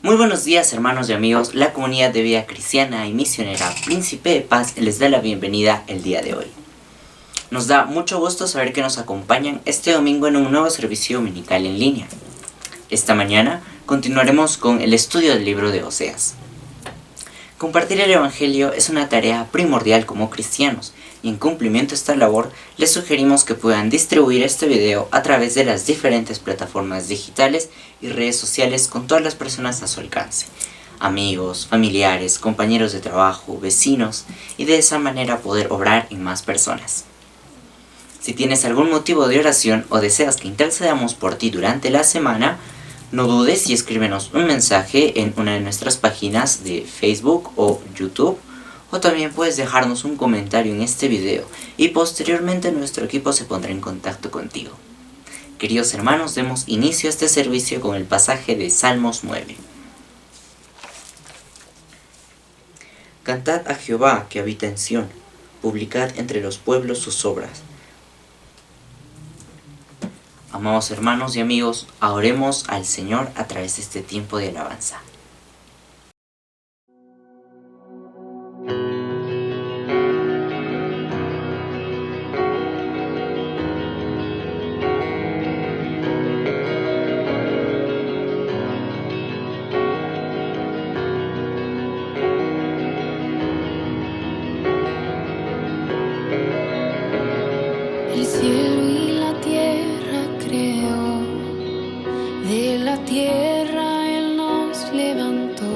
Muy buenos días, hermanos y amigos. La comunidad de vida cristiana y misionera Príncipe de Paz les da la bienvenida el día de hoy. Nos da mucho gusto saber que nos acompañan este domingo en un nuevo servicio dominical en línea. Esta mañana continuaremos con el estudio del libro de Oseas. Compartir el Evangelio es una tarea primordial como cristianos, y en cumplimiento de esta labor les sugerimos que puedan distribuir este video a través de las diferentes plataformas digitales y redes sociales con todas las personas a su alcance, amigos, familiares, compañeros de trabajo, vecinos, y de esa manera poder obrar en más personas. Si tienes algún motivo de oración o deseas que intercedamos por ti durante la semana, no dudes y escríbenos un mensaje en una de nuestras páginas de Facebook o YouTube, o también puedes dejarnos un comentario en este video y posteriormente nuestro equipo se pondrá en contacto contigo. Queridos hermanos, demos inicio a este servicio con el pasaje de Salmos 9. Cantad a Jehová que habita en Sión, publicad entre los pueblos sus obras. Amados hermanos y amigos, oremos al Señor a través de este tiempo de alabanza. El cielo y la tierra creó, de la tierra Él nos levantó,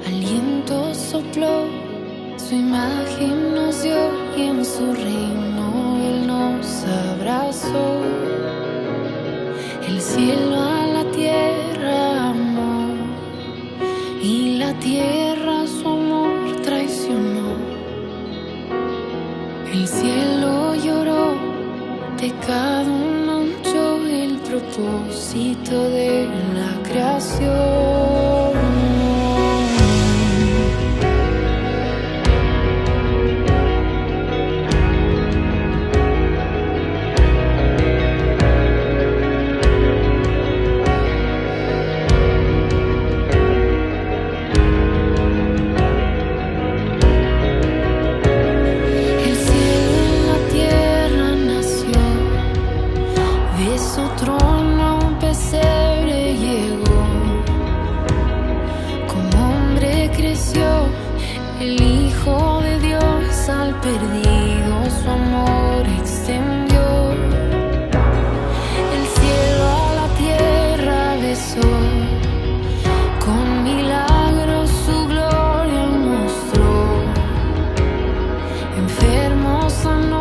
aliento sopló, su imagen nos dio y en su reino Él nos abrazó. El cielo a la tierra amó y la tierra su amor traicionó. El cielo lloró, pecado manchó el propósito de la creación. El Hijo de Dios al perdido su amor extendió. El cielo a la tierra besó, con milagros su gloria mostró. Enfermo sanó,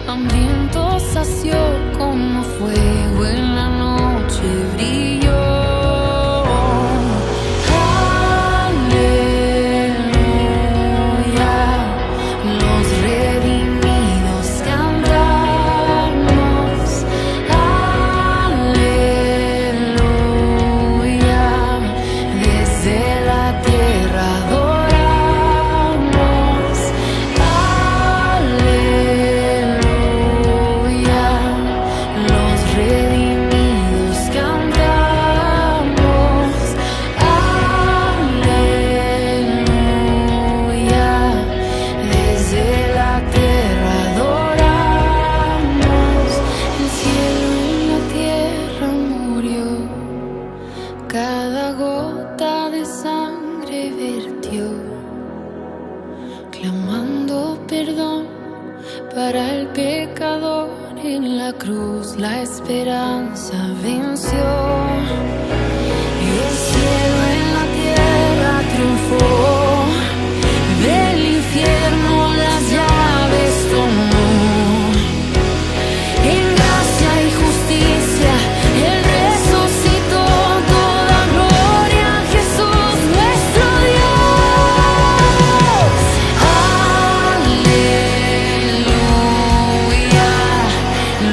hambriento sació, como fuego en la noche brilló. Cada gota de sangre vertió, clamando perdón para el pecador. En la cruz la esperanza venció. Y el cielo en la tierra triunfó, del infierno las llaves tomó. En gracia y justicia Él resucitó. Toda gloria a Jesús nuestro Dios. Aleluya,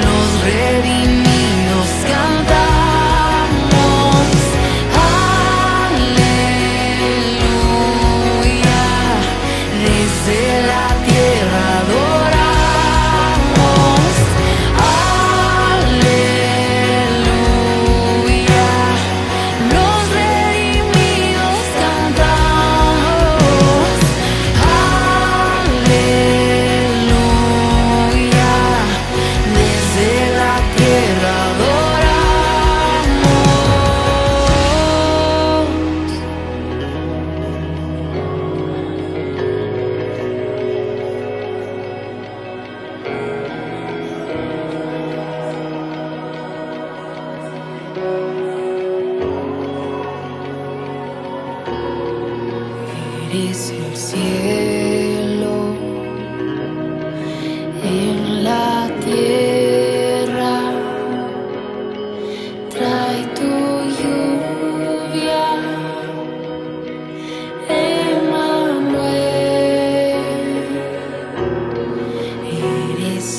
los redimidos cantamos. Aleluya.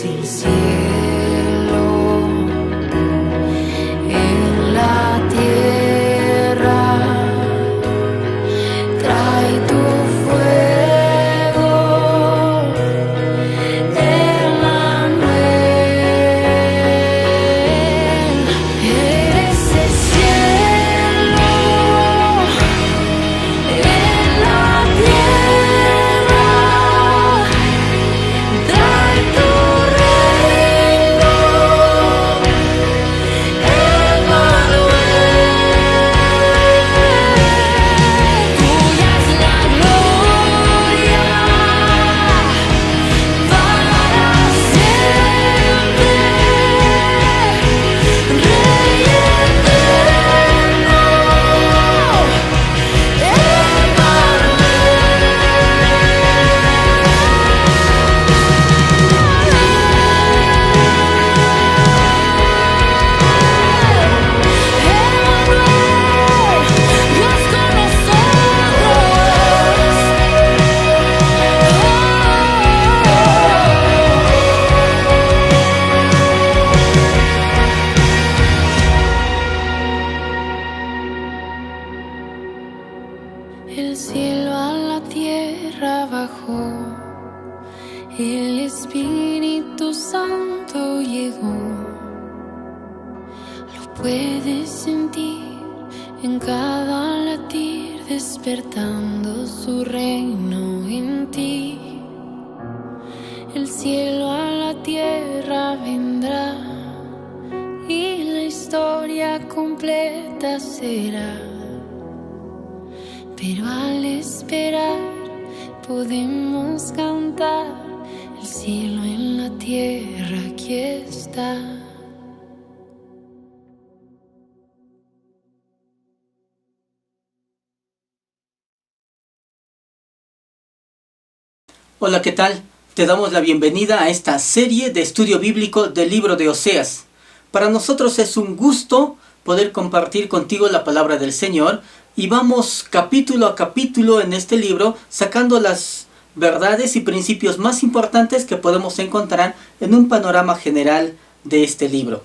el cielo en la tierra. Trae tu fuego, Emmanuel. Eres el cielo en la tierra. Trae tu reino, Emmanuel. Tuya es la gloria para siempre, Rey eterno, Emmanuel, Dios con nosotros. El cielo a la tierra bajó, el Espíritu Santo llegó. Lo puedes sentir en cada latir, despertando su reino en ti. El cielo a la tierra vendrá y la historia completa será. Pero al esperar podemos cantar, el cielo en la tierra aquí está. Hola, ¿qué tal? Te damos la bienvenida a esta serie de estudio bíblico del libro de Oseas. Para nosotros es un gusto poder compartir contigo la palabra del Señor y vamos capítulo a capítulo en este libro sacando las verdades y principios más importantes que podemos encontrar en un panorama general de este libro.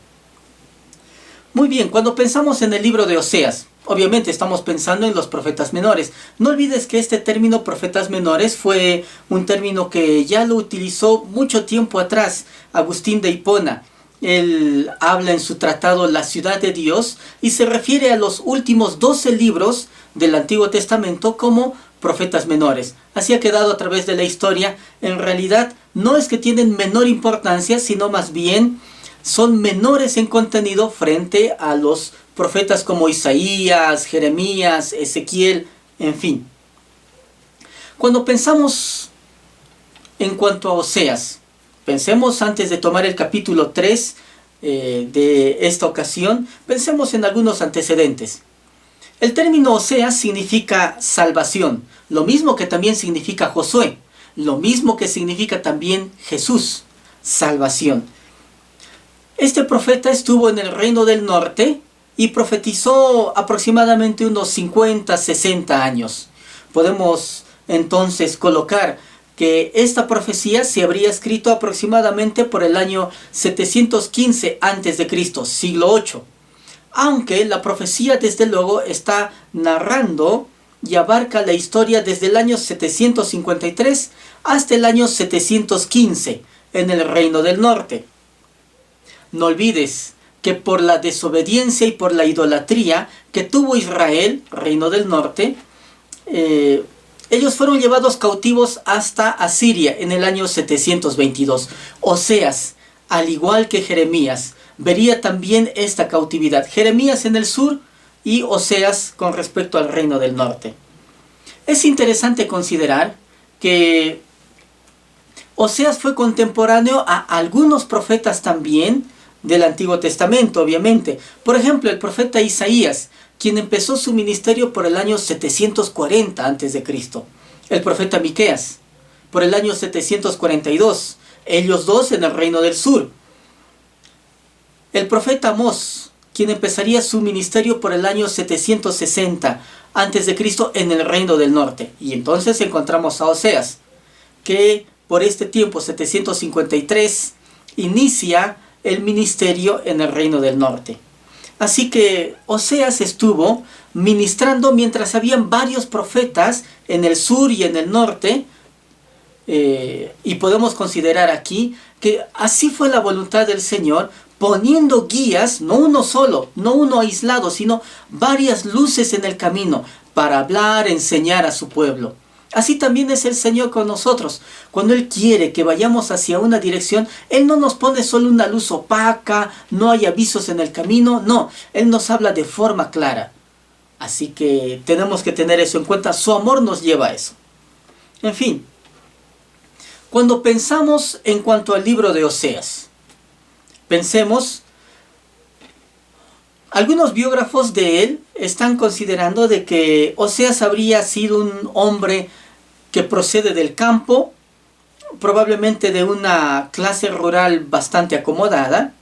Muy bien, cuando pensamos en el libro de Oseas, obviamente estamos pensando en los profetas menores. No olvides que este término profetas menores fue un término que ya lo utilizó mucho tiempo atrás Agustín de Hipona. Él habla en su tratado La ciudad de Dios y se refiere a los últimos 12 libros del Antiguo Testamento como profetas menores. Así ha quedado a través de la historia. En realidad no es que tienen menor importancia, sino más bien son menores en contenido frente a los profetas como Isaías, Jeremías, Ezequiel, en fin. Cuando pensamos en cuanto a Oseas, pensemos antes de tomar el capítulo 3 de esta ocasión, pensemos en algunos antecedentes. El término Oseas significa salvación, lo mismo que también significa Josué, lo mismo que significa también Jesús, salvación. Este profeta estuvo en el reino del norte y profetizó aproximadamente unos 50, 60 años. Podemos entonces colocar que esta profecía se habría escrito aproximadamente por el año 715 a.C., siglo VIII. Aunque la profecía desde luego está narrando y abarca la historia desde el año 753 hasta el año 715 en el reino del norte. No olvides que por la desobediencia y por la idolatría que tuvo Israel, reino del norte, ellos fueron llevados cautivos hasta Asiria en el año 722. Oseas, al igual que Jeremías, vería también esta cautividad. Jeremías en el sur y Oseas con respecto al reino del norte. Es interesante considerar que Oseas fue contemporáneo a algunos profetas también del Antiguo Testamento, obviamente. Por ejemplo, el profeta Isaías, quien empezó su ministerio por el año 740 a.C. El profeta Miqueas, por el año 742. Ellos dos en el reino del sur. El profeta Amós, quien empezaría su ministerio por el año 760 a.C. en el reino del norte. Y entonces encontramos a Oseas, que por este tiempo, 753 inicia el ministerio en el Reino del Norte. Así que Oseas estuvo ministrando mientras habían varios profetas en el sur y en el norte. Y podemos considerar aquí que así fue la voluntad del Señor, poniendo guías, no uno solo, no uno aislado, sino varias luces en el camino para hablar, enseñar a su pueblo. Así también es el Señor con nosotros. Cuando Él quiere que vayamos hacia una dirección, Él no nos pone solo una luz opaca, no hay avisos en el camino, no, Él nos habla de forma clara. Así que tenemos que tener eso en cuenta, su amor nos lleva a eso. En fin, cuando pensamos en cuanto al libro de Oseas, pensemos, algunos biógrafos de él están considerando de que Oseas habría sido un hombre que procede del campo, probablemente de una clase rural bastante acomodada,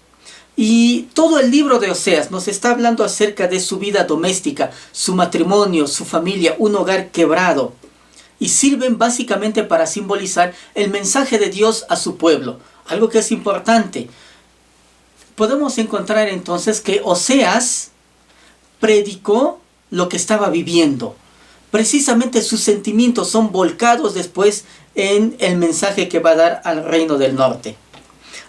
y todo el libro de Oseas nos está hablando acerca de su vida doméstica, su matrimonio, su familia, un hogar quebrado, y sirven básicamente para simbolizar el mensaje de Dios a su pueblo, algo que es importante. Podemos encontrar entonces que Oseas predicó lo que estaba viviendo. Precisamente sus sentimientos son volcados después en el mensaje que va a dar al Reino del Norte.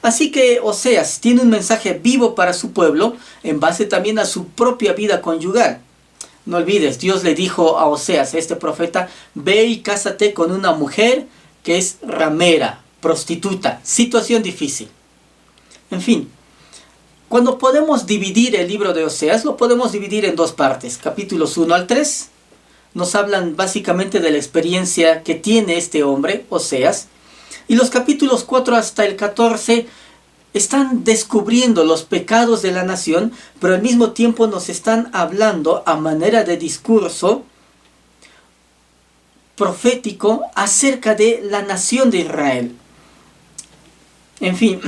Así que Oseas tiene un mensaje vivo para su pueblo en base también a su propia vida conyugal. No olvides, Dios le dijo a Oseas, este profeta, ve y cásate con una mujer que es ramera, prostituta, situación difícil. En fin, cuando podemos dividir el libro de Oseas, lo podemos dividir en dos partes. Capítulos 1 al 3 nos hablan básicamente de la experiencia que tiene este hombre, Oseas. Y los capítulos 4 hasta el 14 están descubriendo los pecados de la nación, pero al mismo tiempo nos están hablando a manera de discurso profético acerca de la nación de Israel. En fin,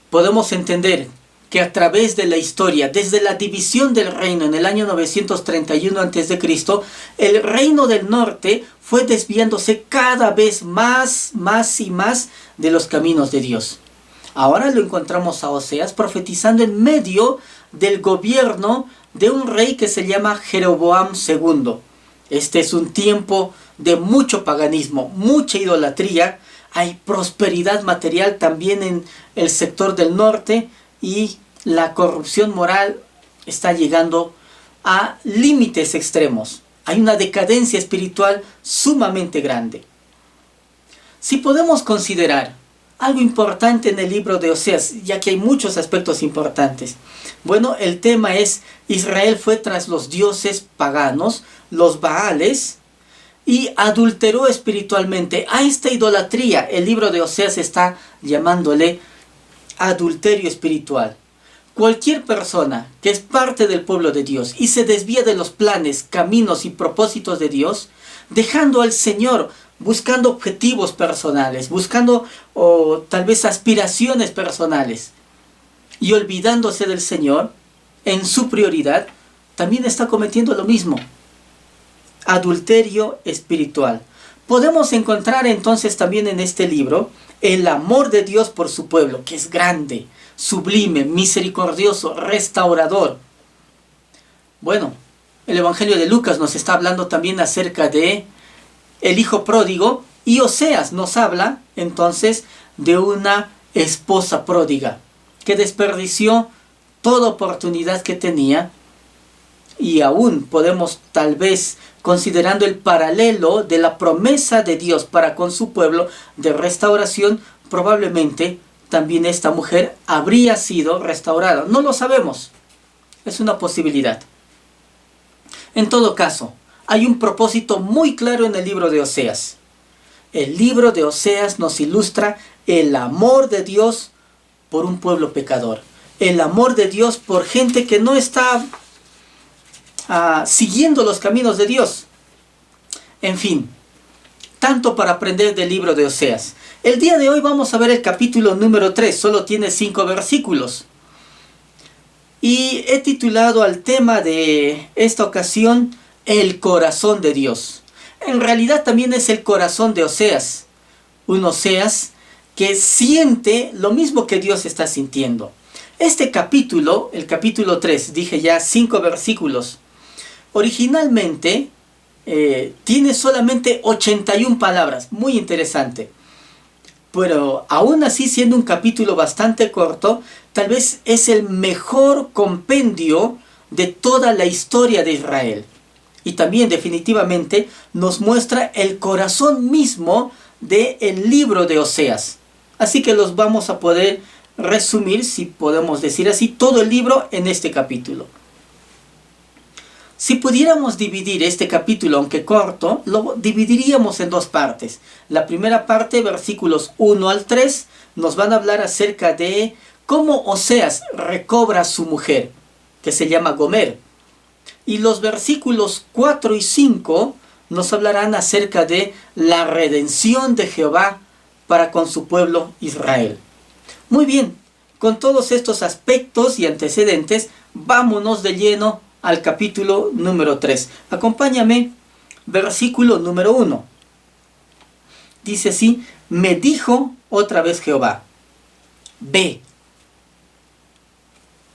podemos entender que a través de la historia, desde la división del reino en el año 931 a.C., el reino del norte fue desviándose cada vez más y más de los caminos de Dios. Ahora lo encontramos a Oseas profetizando en medio del gobierno de un rey que se llama Jeroboam II. Este es un tiempo de mucho paganismo, mucha idolatría. Hay prosperidad material también en el sector del norte y la corrupción moral está llegando a límites extremos. Hay una decadencia espiritual sumamente grande. Si podemos considerar algo importante en el libro de Oseas, ya que hay muchos aspectos importantes. Bueno, el tema es, Israel fue tras los dioses paganos, los Baales, y adulteró espiritualmente. A esta idolatría, el libro de Oseas está llamándole adulterio espiritual. Cualquier persona que es parte del pueblo de Dios y se desvía de los planes, caminos y propósitos de Dios, dejando al Señor, buscando objetivos personales, buscando tal vez aspiraciones personales y olvidándose del Señor en su prioridad, también está cometiendo lo mismo. Adulterio espiritual. Podemos encontrar entonces también en este libro el amor de Dios por su pueblo, que es grande, sublime, misericordioso, restaurador. Bueno, el Evangelio de Lucas nos está hablando también acerca de el hijo pródigo, y Oseas nos habla entonces de una esposa pródiga que desperdició toda oportunidad que tenía. Y aún podemos tal vez, considerando el paralelo de la promesa de Dios para con su pueblo de restauración, probablemente también esta mujer habría sido restaurada. No lo sabemos, es una posibilidad. En todo caso, hay un propósito muy claro en el libro de Oseas. El libro de Oseas nos ilustra el amor de Dios por un pueblo pecador. El amor de Dios por gente que no está siguiendo los caminos de Dios. En fin, tanto para aprender del libro de Oseas. El día de hoy vamos a ver el capítulo número 3, solo tiene 5 versículos. Y he titulado al tema de esta ocasión, el corazón de Dios. En realidad también es el corazón de Oseas. Un Oseas que siente lo mismo que Dios está sintiendo. Este capítulo, el capítulo 3, dije ya 5 versículos, originalmente tiene solamente 81 palabras, muy interesante. Pero aún así, siendo un capítulo bastante corto, tal vez es el mejor compendio de toda la historia de Israel. Y también definitivamente nos muestra el corazón mismo del libro de Oseas. Así que los vamos a poder resumir, si podemos decir así, todo el libro en este capítulo. Si pudiéramos dividir este capítulo, aunque corto, lo dividiríamos en 2 partes. La primera parte, versículos 1 al 3, nos van a hablar acerca de cómo Oseas recobra a su mujer, que se llama Gomer. Y los versículos 4 y 5 nos hablarán acerca de la redención de Jehová para con su pueblo Israel. Muy bien, con todos estos aspectos y antecedentes, vámonos de lleno al capítulo número 3. Acompáñame, versículo número 1. Dice así: me dijo otra vez Jehová, ve.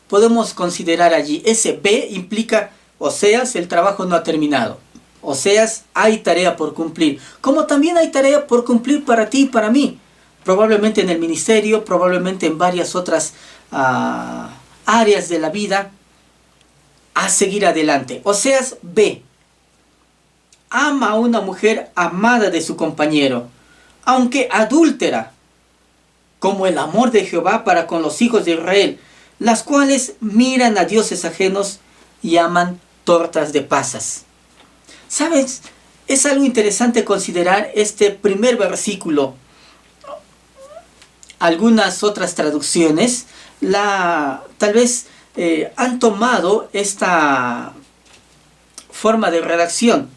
Podemos considerar allí, ese ve implica, Oseas, el trabajo no ha terminado. Oseas, hay tarea por cumplir. Como también hay tarea por cumplir para ti y para mí. Probablemente en el ministerio, probablemente en varias otras áreas de la vida. A seguir adelante. Oseas ve. Ama a una mujer amada de su compañero, aunque adúltera, como el amor de Jehová para con los hijos de Israel, las cuales miran a dioses ajenos y aman tortas de pasas. ¿Sabes? Es algo interesante considerar este primer versículo. Algunas otras traducciones tal vez han tomado esta forma de redacción,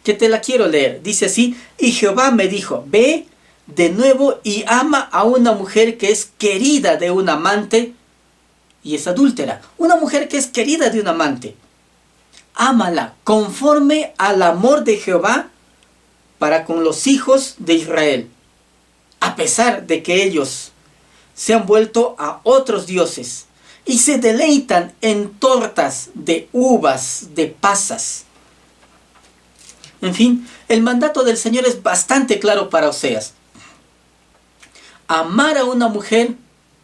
que te la quiero leer. Dice así: y Jehová me dijo, ve de nuevo y ama a una mujer que es querida de un amante y es adúltera. Una mujer que es querida de un amante. Ámala conforme al amor de Jehová para con los hijos de Israel, a pesar de que ellos se han vuelto a otros dioses y se deleitan en tortas de uvas, de pasas. En fin, el mandato del Señor es bastante claro para Oseas. Amar a una mujer,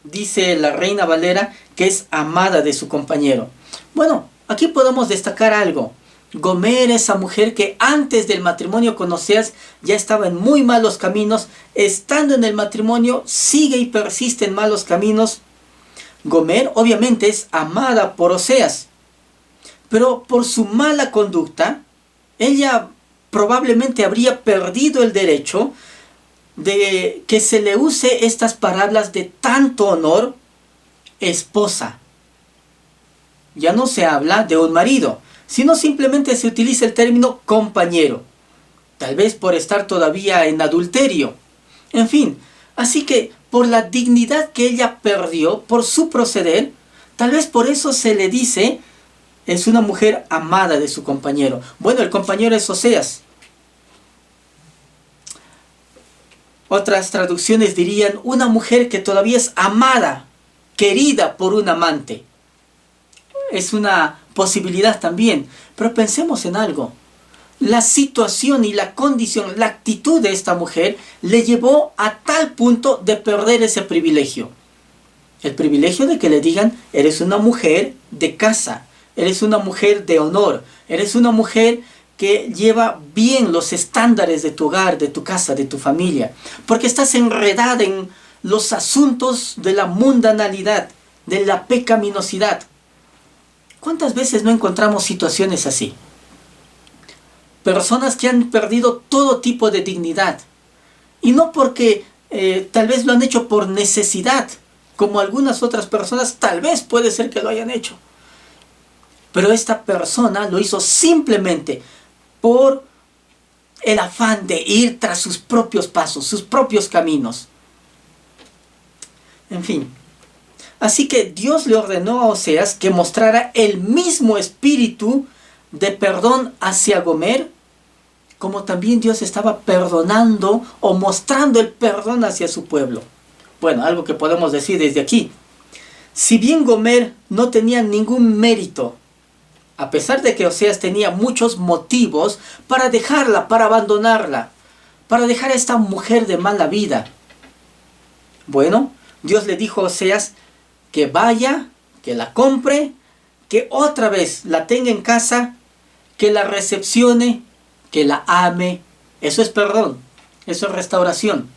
dice la Reina Valera, que es amada de su compañero. Bueno, aquí podemos destacar algo. Gomer, esa mujer que antes del matrimonio con Oseas ya estaba en muy malos caminos, estando en el matrimonio sigue y persiste en malos caminos. Gomer obviamente es amada por Oseas, pero por su mala conducta, ella probablemente habría perdido el derecho de que se le use estas palabras de tanto honor, esposa. Ya no se habla de un marido, sino simplemente se utiliza el término compañero, tal vez por estar todavía en adulterio. En fin, así que por la dignidad que ella perdió, por su proceder, tal vez por eso se le dice, es una mujer amada de su compañero. Bueno, el compañero es Oseas. Otras traducciones dirían, una mujer que todavía es amada, querida por un amante. Es una posibilidad también, pero pensemos en algo. La situación y la condición, la actitud de esta mujer le llevó a tal punto de perder ese privilegio. El privilegio de que le digan, eres una mujer de casa, eres una mujer de honor, eres una mujer que lleva bien los estándares de tu hogar, de tu casa, de tu familia, porque estás enredada en los asuntos de la mundanalidad, de la pecaminosidad. ¿Cuántas veces no encontramos situaciones así? Personas que han perdido todo tipo de dignidad. Y no porque tal vez lo han hecho por necesidad, como algunas otras personas tal vez puede ser que lo hayan hecho. Pero esta persona lo hizo simplemente por el afán de ir tras sus propios pasos, sus propios caminos. En fin. Así que Dios le ordenó a Oseas que mostrara el mismo espíritu de perdón hacia Gomer como también Dios estaba perdonando o mostrando el perdón hacia su pueblo. Bueno, algo que podemos decir desde aquí. Si bien Gomer no tenía ningún mérito, a pesar de que Oseas tenía muchos motivos para dejarla, para abandonarla, para dejar a esta mujer de mala vida. Bueno, Dios le dijo a Oseas que vaya, que la compre, que otra vez la tenga en casa, que la recepcione, que la ame. Eso es perdón, eso es restauración.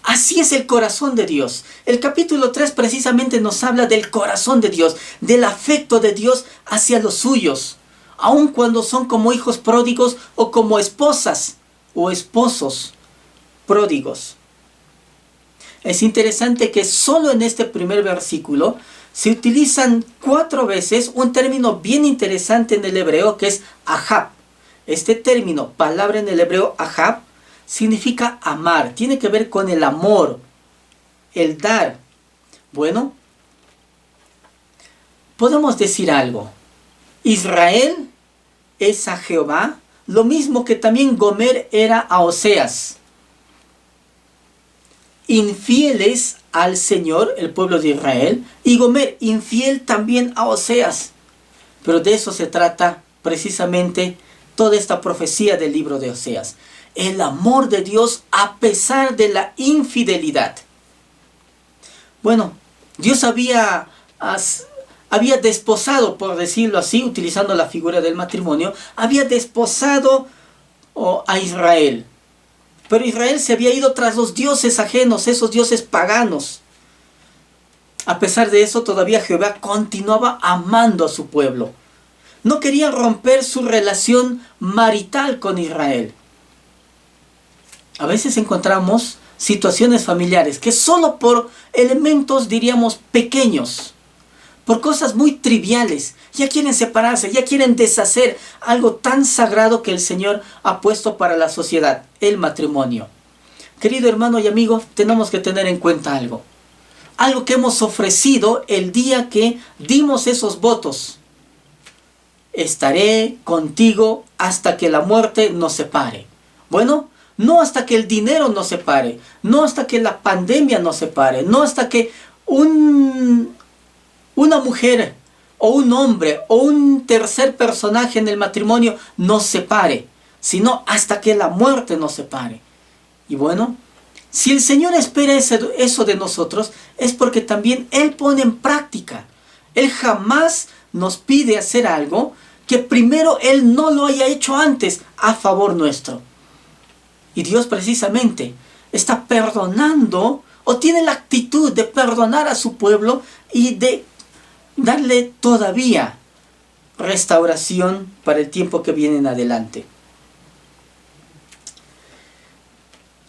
Así es el corazón de Dios. El capítulo 3 precisamente nos habla del corazón de Dios, del afecto de Dios hacia los suyos, aun cuando son como hijos pródigos o como esposas o esposos pródigos. Es interesante que solo en este primer versículo se utilizan 4 veces un término bien interesante en el hebreo que es ahab. Este término, palabra en el hebreo ahab, significa amar, tiene que ver con el amor, el dar. Bueno, podemos decir algo. Israel es a Jehová, lo mismo que también Gomer era a Oseas. Infieles al Señor, el pueblo de Israel, y Gomer infiel también a Oseas. Pero de eso se trata precisamente toda esta profecía del libro de Oseas. El amor de Dios a pesar de la infidelidad. Bueno, Dios había desposado, por decirlo así, utilizando la figura del matrimonio, había desposado a Israel. Pero Israel se había ido tras los dioses ajenos, esos dioses paganos. A pesar de eso, todavía Jehová continuaba amando a su pueblo. No quería romper su relación marital con Israel. A veces encontramos situaciones familiares que solo por elementos, diríamos, pequeños, por cosas muy triviales, ya quieren separarse, ya quieren deshacer algo tan sagrado que el Señor ha puesto para la sociedad, el matrimonio. Querido hermano y amigo, tenemos que tener en cuenta algo. Algo que hemos ofrecido el día que dimos esos votos. Estaré contigo hasta que la muerte nos separe. Bueno, no hasta que el dinero nos separe, no hasta que la pandemia nos separe, no hasta que una mujer o un hombre o un tercer personaje en el matrimonio nos separe, sino hasta que la muerte nos separe. Y bueno, si el Señor espera eso de nosotros, es porque también Él pone en práctica. Él jamás nos pide hacer algo que primero Él no lo haya hecho antes a favor nuestro. Y Dios precisamente está perdonando o tiene la actitud de perdonar a su pueblo y de darle todavía restauración para el tiempo que viene en adelante.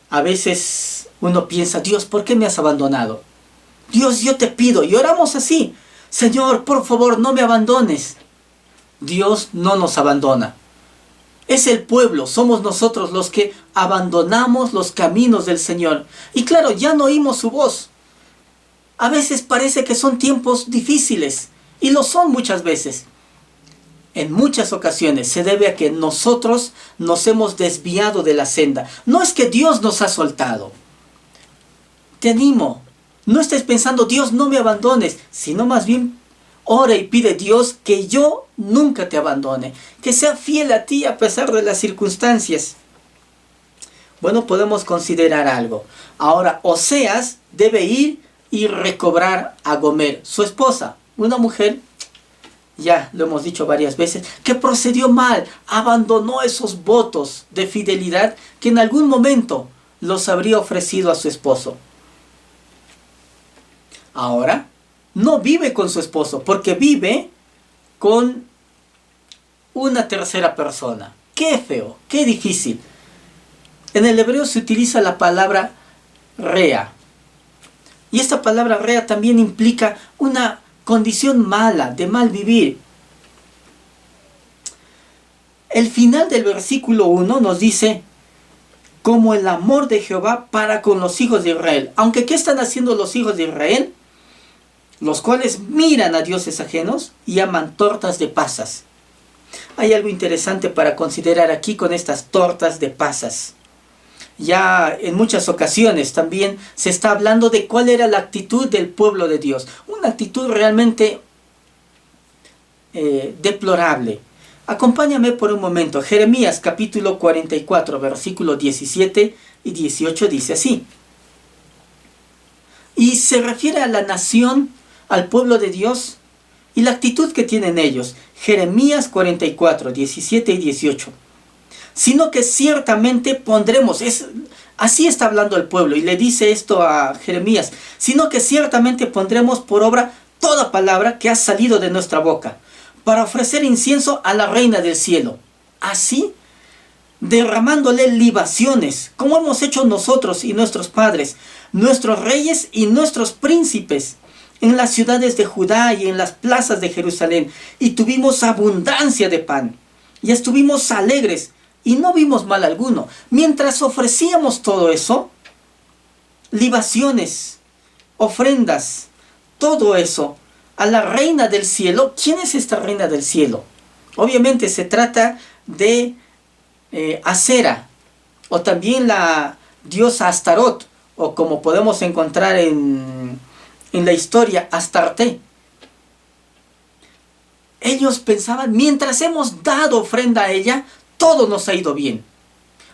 A veces uno piensa, Dios, ¿por qué me has abandonado? Dios, yo te pido, y oramos así, Señor, por favor, no me abandones. Dios no nos abandona. Es el pueblo, somos nosotros los que abandonamos los caminos del Señor. Y claro, ya no oímos su voz. A veces parece que son tiempos difíciles, y lo son muchas veces. En muchas ocasiones se debe a que nosotros nos hemos desviado de la senda. No es que Dios nos ha soltado. Te animo, no estés pensando, Dios, no me abandones, sino más bien ora y pide a Dios que yo nunca te abandone, que sea fiel a ti a pesar de las circunstancias. Bueno, podemos considerar algo. Ahora, Oseas debe ir y recobrar a Gomer, su esposa, una mujer, ya lo hemos dicho varias veces, que procedió mal, abandonó esos votos de fidelidad que en algún momento los habría ofrecido a su esposo. Ahora, no vive con su esposo, porque vive con una tercera persona. Qué feo, qué difícil. En el hebreo se utiliza la palabra rea. Y esta palabra rea también implica una condición mala, de mal vivir. El final del versículo 1 nos dice, como el amor de Jehová para con los hijos de Israel. Aunque, ¿qué están haciendo los hijos de Israel? Los cuales miran a dioses ajenos y aman tortas de pasas. Hay algo interesante para considerar aquí con estas tortas de pasas. Ya en muchas ocasiones también se está hablando de cuál era la actitud del pueblo de Dios. Una actitud realmente deplorable. Acompáñame por un momento. Jeremías capítulo 44, versículos 17 y 18 dice así. Y se refiere a la nación, al pueblo de Dios y la actitud que tienen ellos. Jeremías 44, 17 y 18. Sino que ciertamente pondremos, así está hablando el pueblo, y le dice esto a Jeremías, sino que ciertamente pondremos por obra toda palabra que ha salido de nuestra boca, para ofrecer incienso a la reina del cielo. Así, derramándole libaciones, como hemos hecho nosotros y nuestros padres, nuestros reyes y nuestros príncipes, en las ciudades de Judá y en las plazas de Jerusalén, y tuvimos abundancia de pan, y estuvimos alegres, y no vimos mal alguno. Mientras ofrecíamos todo eso, libaciones, ofrendas, todo eso, a la reina del cielo. ¿Quién es esta reina del cielo? Obviamente se trata de Acera, o también la diosa Astarot, o como podemos encontrar en la historia, Astarte. Ellos pensaban, mientras hemos dado ofrenda a ella, todo nos ha ido bien.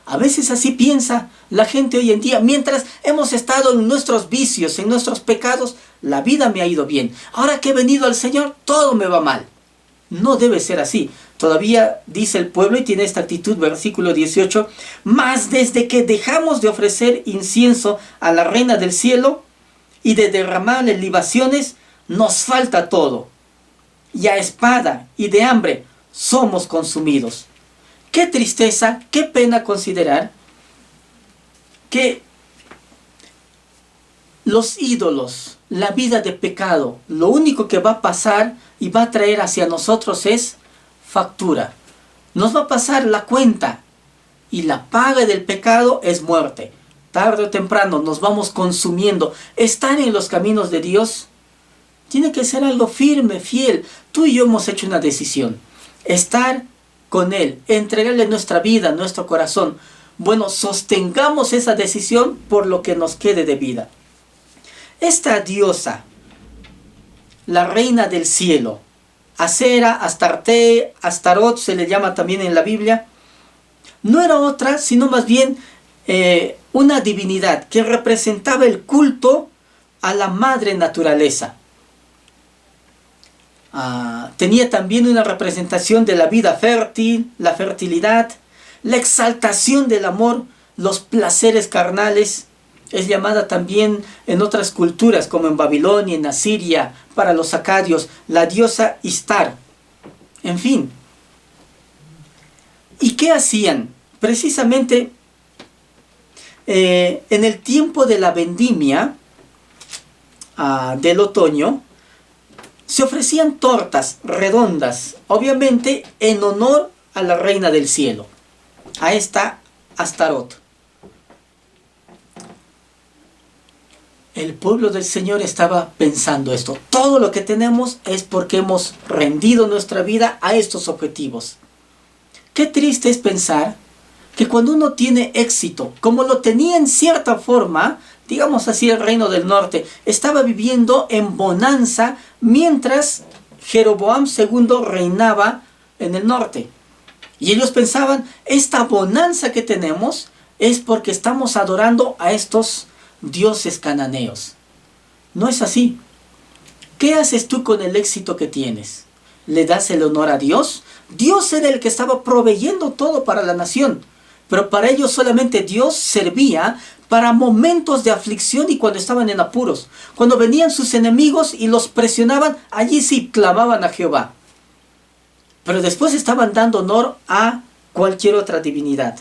A veces así piensa la gente hoy en día. Mientras hemos estado en nuestros vicios, en nuestros pecados, la vida me ha ido bien. Ahora que he venido al Señor, todo me va mal. No debe ser así. Todavía dice el pueblo y tiene esta actitud, versículo 18. Mas desde que dejamos de ofrecer incienso a la reina del cielo y de derramarle libaciones, nos falta todo. Y a espada y de hambre somos consumidos. Qué tristeza, qué pena considerar que los ídolos, la vida de pecado, lo único que va a pasar y va a traer hacia nosotros es factura. Nos va a pasar la cuenta y la paga del pecado es muerte. Tarde o temprano nos vamos consumiendo. Estar en los caminos de Dios tiene que ser algo firme, fiel. Tú y yo hemos hecho una decisión. Estar con Él, entregarle nuestra vida, nuestro corazón. Bueno, sostengamos esa decisión por lo que nos quede de vida. Esta diosa, la reina del cielo, Acera, Astarte, Astarot se le llama también en la Biblia, no era otra, sino más bien una divinidad que representaba el culto a la madre naturaleza. Tenía también una representación de la vida fértil, la fertilidad, la exaltación del amor, los placeres carnales. Es llamada también en otras culturas, como en Babilonia, en Asiria, para los acadios, la diosa Istar. En fin. ¿Y qué hacían? Precisamente en el tiempo de la vendimia del otoño, se ofrecían tortas redondas, obviamente en honor a la reina del cielo, a esta Astarot. El pueblo del Señor estaba pensando esto. Todo lo que tenemos es porque hemos rendido nuestra vida a estos objetivos. Qué triste es pensar que cuando uno tiene éxito, como lo tenía en cierta forma, digamos así, el reino del norte, estaba viviendo en bonanza mientras Jeroboam II reinaba en el norte. Y ellos pensaban, esta bonanza que tenemos es porque estamos adorando a estos dioses cananeos. No es así. ¿Qué haces tú con el éxito que tienes? ¿Le das el honor a Dios? Dios era el que estaba proveyendo todo para la nación. Pero para ellos solamente Dios servía para momentos de aflicción y cuando estaban en apuros. Cuando venían sus enemigos y los presionaban, allí sí clamaban a Jehová. Pero después estaban dando honor a cualquier otra divinidad.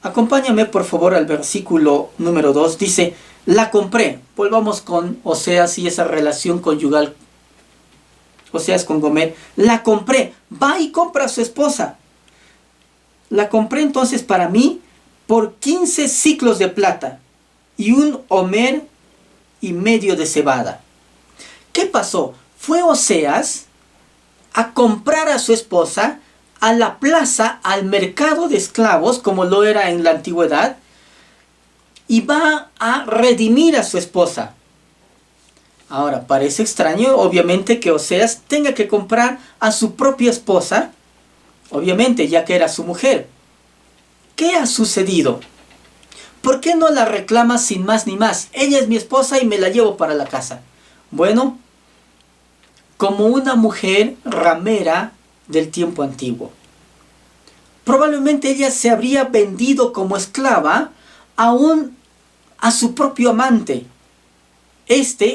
Acompáñame por favor al versículo número 2. Dice, la compré. Volvamos con Oseas y esa relación conyugal. Oseas con Gomer. La compré. Va y compra a su esposa. La compré entonces para mí por 15 siclos de plata y un homer y medio de cebada. ¿Qué pasó? Fue Oseas a comprar a su esposa a la plaza, al mercado de esclavos, como lo era en la antigüedad, y va a redimir a su esposa. Ahora, parece extraño, obviamente, que Oseas tenga que comprar a su propia esposa, obviamente, ya que era su mujer. ¿Qué ha sucedido? ¿Por qué no la reclama sin más ni más? Ella es mi esposa y me la llevo para la casa. Bueno, como una mujer ramera del tiempo antiguo. Probablemente ella se habría vendido como esclava aún a su propio amante.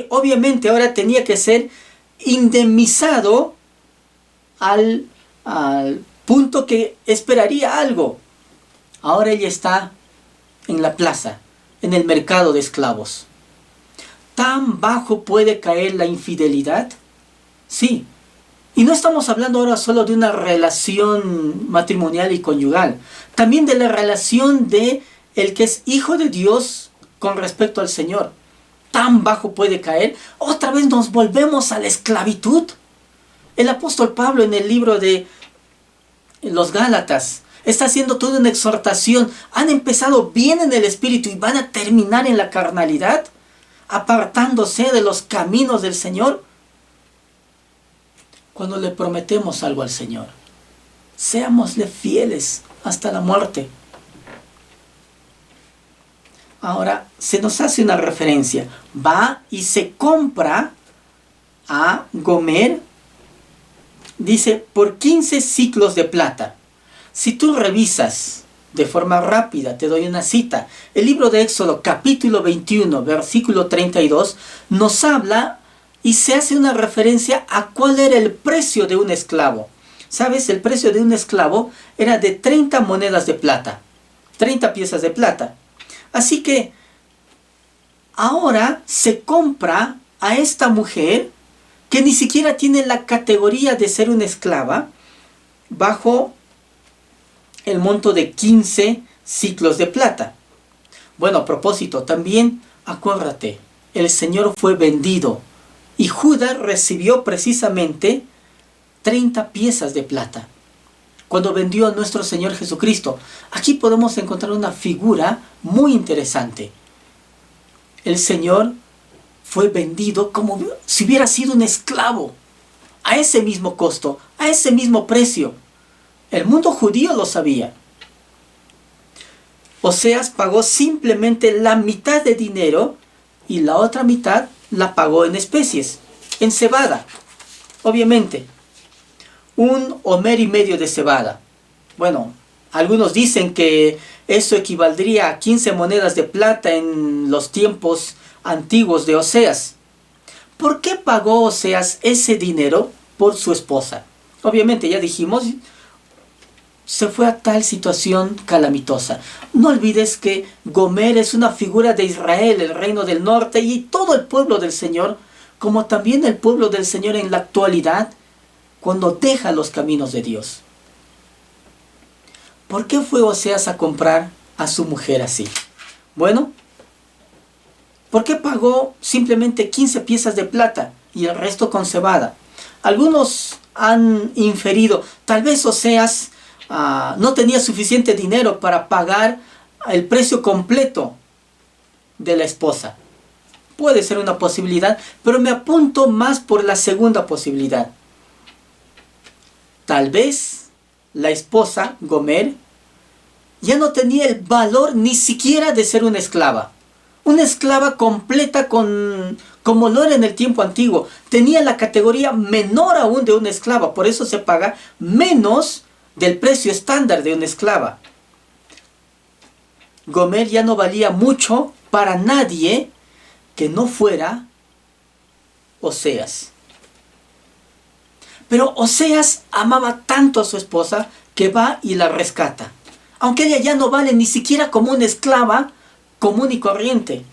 Obviamente ahora tenía que ser indemnizado al punto que esperaría algo. Ahora ella está en la plaza, en el mercado de esclavos. ¿Tan bajo puede caer la infidelidad? Sí. Y no estamos hablando ahora solo de una relación matrimonial y conyugal, también de la relación de el que es hijo de Dios con respecto al Señor. ¿Tan bajo puede caer? Otra vez nos volvemos a la esclavitud. El apóstol Pablo en el libro de los Gálatas está haciendo toda una exhortación. Han empezado bien en el espíritu y van a terminar en la carnalidad, apartándose de los caminos del Señor. Cuando le prometemos algo al Señor, seámosle fieles hasta la muerte. Ahora se nos hace una referencia. Va y se compra a Gomer, dice, por 15 siclos de plata. Si tú revisas de forma rápida, te doy una cita. El libro de Éxodo, capítulo 21, versículo 32, nos habla y se hace una referencia a cuál era el precio de un esclavo. ¿Sabes? El precio de un esclavo era de 30 monedas de plata. 30 piezas de plata. Así que ahora se compra a esta mujer que ni siquiera tiene la categoría de ser una esclava bajo el monto de 15 siclos de plata. Bueno, a propósito, también acuérdate, el Señor fue vendido y Judas recibió precisamente 30 piezas de plata cuando vendió a nuestro Señor Jesucristo. Aquí podemos encontrar una figura muy interesante. El Señor fue vendido como si hubiera sido un esclavo, a ese mismo costo, a ese mismo precio. El mundo judío lo sabía. Oseas pagó simplemente la mitad de dinero y la otra mitad la pagó en especies, en cebada, obviamente. 1 homer y medio de cebada. Bueno, algunos dicen que eso equivaldría a 15 monedas de plata en los tiempos antiguos de Oseas. ¿Por qué pagó Oseas ese dinero por su esposa? Obviamente, ya dijimos, se fue a tal situación calamitosa. No olvides que Gomer es una figura de Israel, el reino del norte, y todo el pueblo del Señor, como también el pueblo del Señor en la actualidad, cuando deja los caminos de Dios. ¿Por qué fue Oseas a comprar a su mujer así? Bueno, ¿por qué pagó simplemente 15 piezas de plata y el resto con cebada? Algunos han inferido, tal vez Oseas no tenía suficiente dinero para pagar el precio completo de la esposa. Puede ser una posibilidad, pero me apunto más por la segunda posibilidad. Tal vez la esposa, Gomer, ya no tenía el valor ni siquiera de ser una esclava. Una esclava completa como lo era en el tiempo antiguo. Tenía la categoría menor aún de una esclava. Por eso se paga menos del precio estándar de una esclava. Gomer ya no valía mucho para nadie que no fuera Oseas. Pero Oseas amaba tanto a su esposa que va y la rescata. Aunque ella ya no vale ni siquiera como una esclava común y corriente.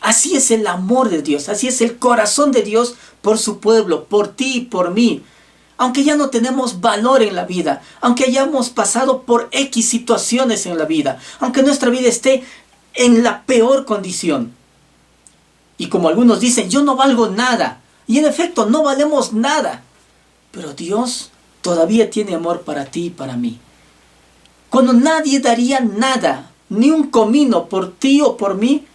Así es el amor de Dios, así es el corazón de Dios por su pueblo, por ti y por mí. Aunque ya no tenemos valor en la vida, aunque hayamos pasado por X situaciones en la vida, aunque nuestra vida esté en la peor condición. Y como algunos dicen, yo no valgo nada. Y en efecto, no valemos nada. Pero Dios todavía tiene amor para ti y para mí. Cuando nadie daría nada, ni un comino por ti o por mí,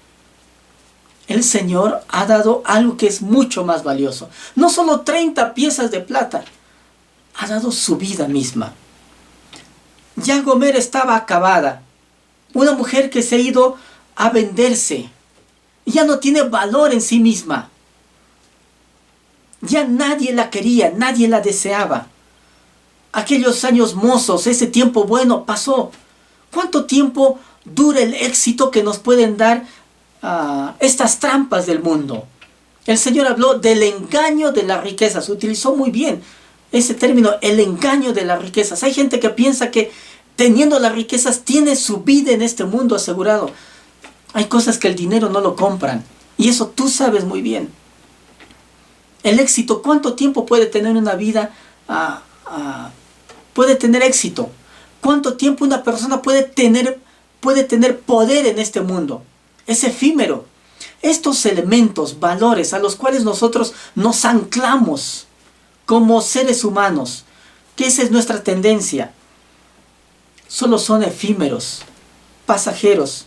el Señor ha dado algo que es mucho más valioso. No solo 30 piezas de plata, ha dado su vida misma. Ya Gomer estaba acabada. Una mujer que se ha ido a venderse. Ya no tiene valor en sí misma. Ya nadie la quería, nadie la deseaba. Aquellos años mozos, ese tiempo bueno pasó. ¿Cuánto tiempo dura el éxito que nos pueden dar estas trampas del mundo? El Señor habló del engaño de las riquezas. Utilizó muy bien ese término, el engaño de las riquezas. Hay gente que piensa que teniendo las riquezas tiene su vida en este mundo asegurado. Hay cosas que el dinero no lo compran. Y eso tú sabes muy bien. El éxito, ¿cuánto tiempo puede tener una vida? Puede tener éxito. ¿Cuánto tiempo una persona puede tener poder en este mundo? Es efímero. Estos elementos, valores a los cuales nosotros nos anclamos como seres humanos, que esa es nuestra tendencia, solo son efímeros, pasajeros.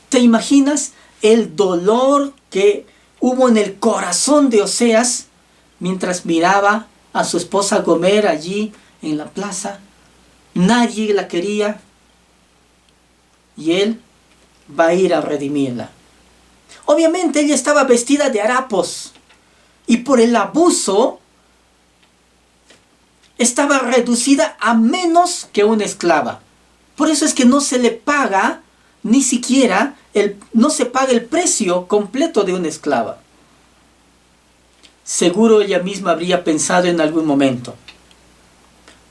¿Te imaginas el dolor que hubo en el corazón de Oseas mientras miraba a su esposa Gomer allí en la plaza? Nadie la quería y él va a ir a redimirla. Obviamente ella estaba vestida de harapos y por el abuso estaba reducida a menos que una esclava. Por eso es que no se le paga ni siquiera no se paga el precio completo de una esclava. Seguro ella misma habría pensado en algún momento: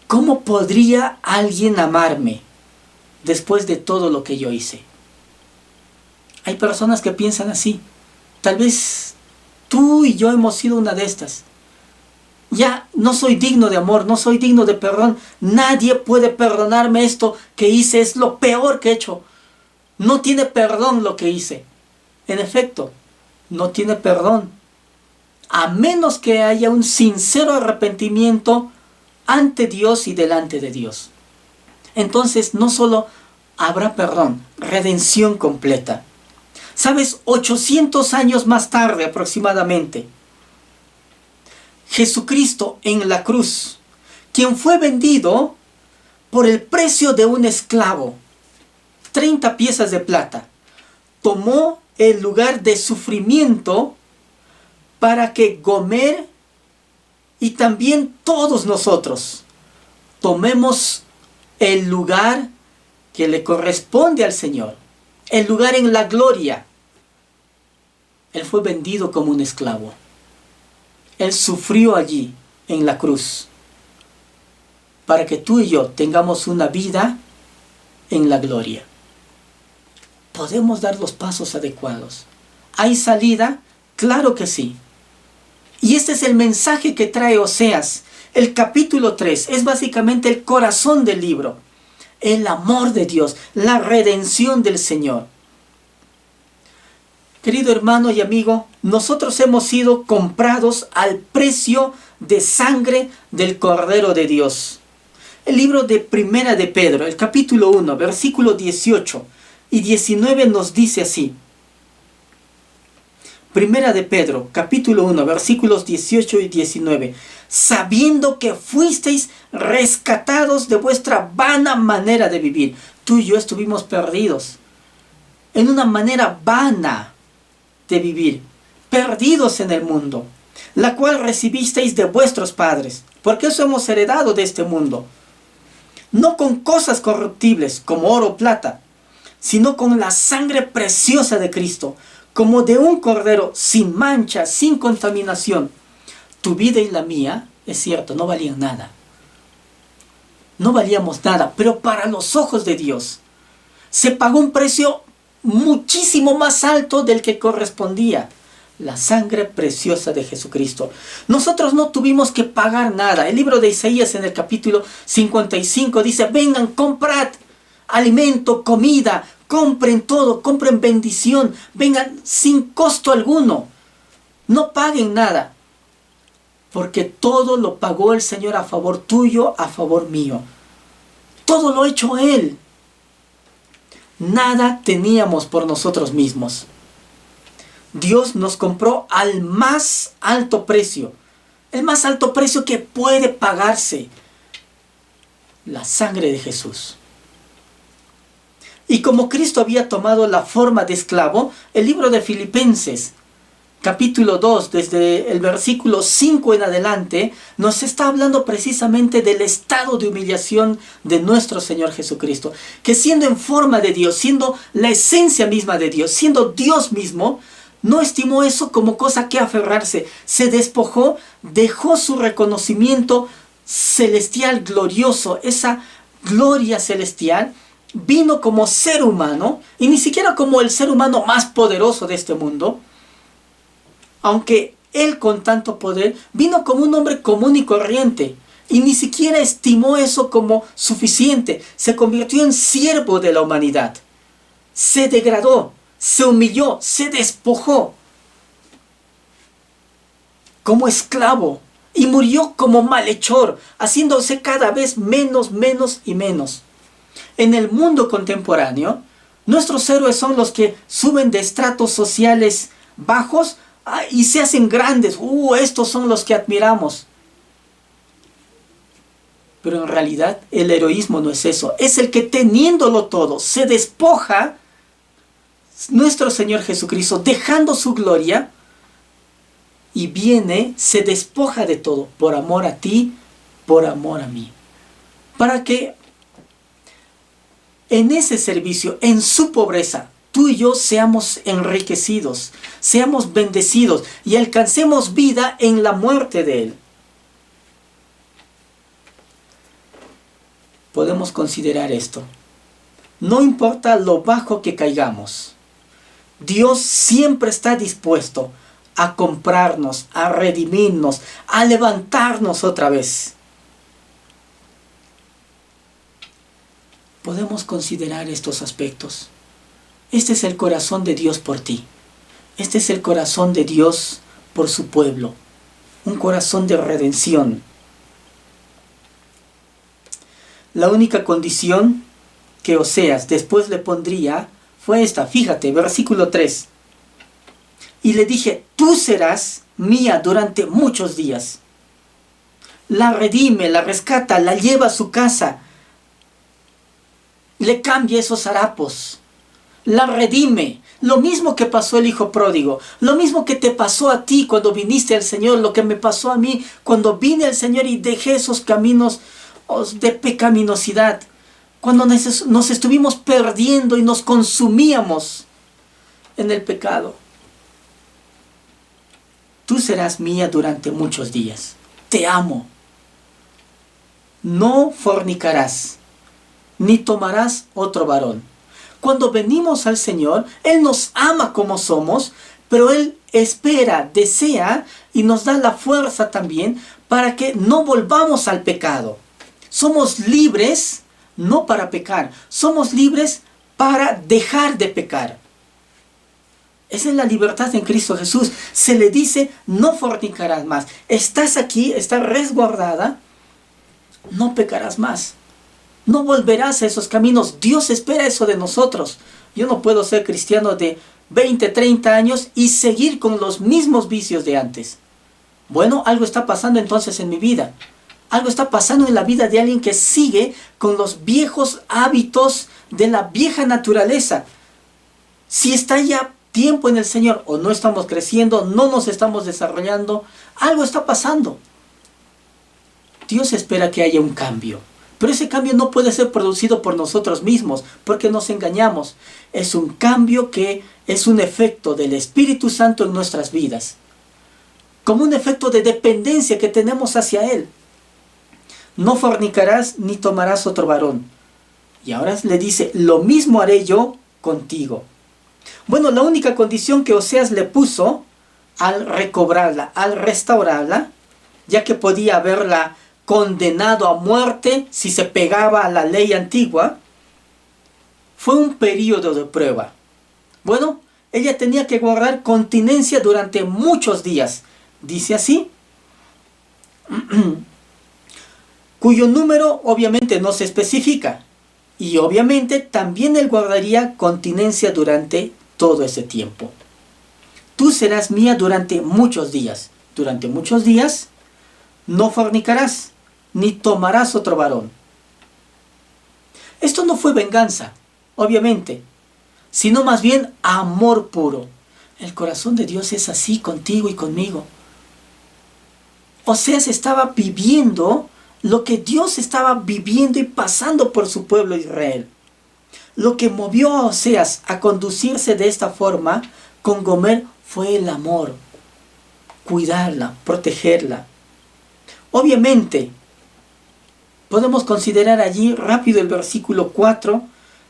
¿cómo podría alguien amarme después de todo lo que yo hice? Hay personas que piensan así. Tal vez tú y yo hemos sido una de estas. Ya no soy digno de amor, no soy digno de perdón. Nadie puede perdonarme esto que hice, es lo peor que he hecho. No tiene perdón lo que hice. En efecto, no tiene perdón. A menos que haya un sincero arrepentimiento ante Dios y delante de Dios. Entonces no solo habrá perdón, redención completa. ¿Sabes? 800 años más tarde aproximadamente, Jesucristo en la cruz, quien fue vendido por el precio de un esclavo, 30 piezas de plata, tomó el lugar de sufrimiento para que Gomer y también todos nosotros tomemos el lugar que le corresponde al Señor, el lugar en la gloria. Él fue vendido como un esclavo. Él sufrió allí en la cruz para que tú y yo tengamos una vida en la gloria. ¿Podemos dar los pasos adecuados? ¿Hay salida? Claro que sí. Y este es el mensaje que trae Oseas. El capítulo 3 es básicamente el corazón del libro. El amor de Dios, la redención del Señor. Querido hermano y amigo, nosotros hemos sido comprados al precio de sangre del Cordero de Dios. El libro de Primera de Pedro, el capítulo 1, versículo 18 y 19 nos dice así. Primera de Pedro, capítulo 1, versículos 18 y 19. Sabiendo que fuisteis rescatados de vuestra vana manera de vivir. Tú y yo estuvimos perdidos en una manera vana de vivir, perdidos en el mundo, la cual recibisteis de vuestros padres, porque eso hemos heredado de este mundo, no con cosas corruptibles como oro o plata, sino con la sangre preciosa de Cristo, como de un cordero sin mancha, sin contaminación. Tu vida y la mía, es cierto, no valían nada. No valíamos nada, pero para los ojos de Dios se pagó un precio muchísimo más alto del que correspondía. La sangre preciosa de Jesucristo. Nosotros no tuvimos que pagar nada. El libro de Isaías en el capítulo 55 dice: vengan, comprad alimento, comida, compren todo, compren bendición, vengan sin costo alguno. No paguen nada. porque todo lo pagó el Señor a favor tuyo, a favor mío. Todo lo ha hecho Él. Nada teníamos por nosotros mismos. Dios nos compró al más alto precio. El más alto precio que puede pagarse. La sangre de Jesús. Y como Cristo había tomado la forma de esclavo, el libro de Filipenses, capítulo 2, desde el versículo 5 en adelante, nos está hablando precisamente del estado de humillación de nuestro Señor Jesucristo. Que siendo en forma de Dios, siendo la esencia misma de Dios, siendo Dios mismo, no estimó eso como cosa que aferrarse. Se despojó, dejó su reconocimiento celestial, glorioso, esa gloria celestial. Vino como ser humano, y ni siquiera como el ser humano más poderoso de este mundo. Aunque Él con tanto poder, vino como un hombre común y corriente. Y ni siquiera estimó eso como suficiente. Se convirtió en siervo de la humanidad. Se degradó, se humilló, se despojó. Como esclavo. Y murió como malhechor, haciéndose cada vez menos y menos. En el mundo contemporáneo, nuestros héroes son los que suben de estratos sociales bajos y se hacen grandes. Estos son los que admiramos. Pero en realidad el heroísmo no es eso. Es el que teniéndolo todo se despoja nuestro Señor Jesucristo, dejando su gloria, y viene, se despoja de todo por amor a ti, por amor a mí. Para que en ese servicio, en su pobreza, tú y yo seamos enriquecidos, seamos bendecidos y alcancemos vida en la muerte de Él. Podemos considerar esto. No importa lo bajo que caigamos, Dios siempre está dispuesto a comprarnos, a redimirnos, a levantarnos otra vez. Podemos considerar estos aspectos. Este es el corazón de Dios por ti. Este es el corazón de Dios por su pueblo. Un corazón de redención. La única condición que Oseas después le pondría fue esta. Fíjate, versículo 3. Y le dije, tú serás mía durante muchos días. La redime, la rescata, la lleva a su casa. Le cambia esos harapos. La redime. Lo mismo que pasó el hijo pródigo. Lo mismo que te pasó a ti cuando viniste al Señor. Lo que me pasó a mí cuando vine al Señor y dejé esos caminos de pecaminosidad. Cuando nos estuvimos perdiendo y nos consumíamos en el pecado. Tú serás mía durante muchos días. Te amo. No fornicarás, ni tomarás otro varón. Cuando venimos al Señor, Él nos ama como somos, pero Él espera, desea y nos da la fuerza también para que no volvamos al pecado. Somos libres no para pecar, somos libres para dejar de pecar. Esa es la libertad en Cristo Jesús. Se le dice, no fornicarás más. Estás aquí, estás resguardada, no pecarás más. No volverás a esos caminos. Dios espera eso de nosotros. Yo no puedo ser cristiano de 20, 30 años y seguir con los mismos vicios de antes. Bueno, algo está pasando entonces en mi vida. Algo está pasando en la vida de alguien que sigue con los viejos hábitos de la vieja naturaleza. Si está ya tiempo en el Señor o no estamos creciendo, no nos estamos desarrollando, algo está pasando. Dios espera que haya un cambio. Pero ese cambio no puede ser producido por nosotros mismos, porque nos engañamos. Es un cambio que es un efecto del Espíritu Santo en nuestras vidas. Como un efecto de dependencia que tenemos hacia Él. No fornicarás ni tomarás otro varón. Y ahora le dice, lo mismo haré yo contigo. Bueno, la única condición que Oseas le puso al recobrarla, al restaurarla, ya que podía haberla condenado a muerte si se pegaba a la ley antigua, fue un periodo de prueba. Bueno, ella tenía que guardar continencia durante muchos días. Dice así, cuyo número obviamente no se especifica. Y obviamente también él guardaría continencia durante todo ese tiempo. Tú serás mía durante muchos días. Durante muchos días no fornicarás, ni tomarás otro varón. Esto no fue venganza, obviamente, sino más bien amor puro. El corazón de Dios es así contigo y conmigo. Oseas estaba viviendo lo que Dios estaba viviendo y pasando por su pueblo Israel. Lo que movió a Oseas a conducirse de esta forma con Gomer fue el amor. Cuidarla, protegerla. Obviamente, podemos considerar allí rápido el versículo 4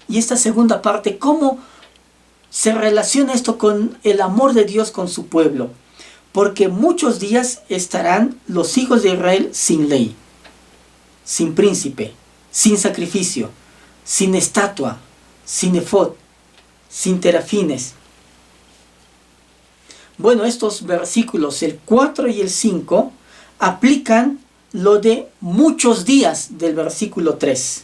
y esta segunda parte, cómo se relaciona esto con el amor de Dios con su pueblo. Porque muchos días estarán los hijos de Israel sin ley, sin príncipe, sin sacrificio, sin estatua, sin efod, sin terafines. Bueno, estos versículos, el 4 y el 5, aplican lo de muchos días del versículo 3.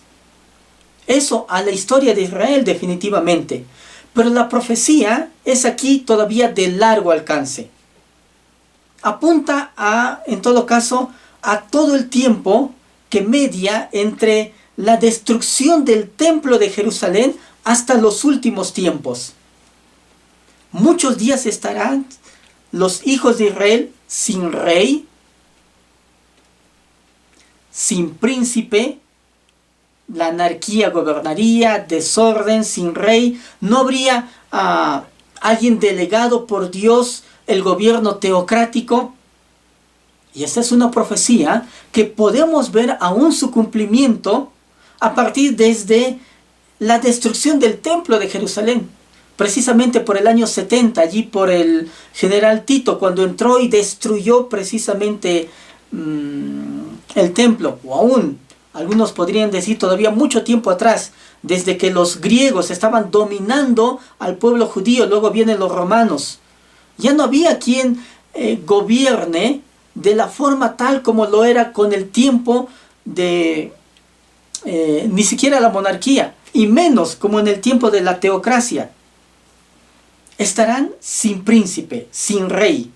Eso a la historia de Israel definitivamente. Pero la profecía es aquí todavía de largo alcance. Apunta en todo caso, a todo el tiempo que media entre la destrucción del templo de Jerusalén hasta los últimos tiempos. Muchos días estarán los hijos de Israel sin rey, sin príncipe, la anarquía gobernaría, desorden, sin rey, no habría alguien delegado por Dios, el gobierno teocrático. Y esta es una profecía que podemos ver aún su cumplimiento a partir desde la destrucción del templo de Jerusalén. Precisamente por el año 70, allí por el general Tito, cuando entró y destruyó precisamente el templo, o aún algunos podrían decir todavía mucho tiempo atrás, desde que los griegos estaban dominando al pueblo judío, luego vienen los romanos. Ya no había quien gobierne de la forma tal como lo era con el tiempo de ni siquiera la monarquía, y menos como en el tiempo de la teocracia. Estarán sin príncipe, sin rey,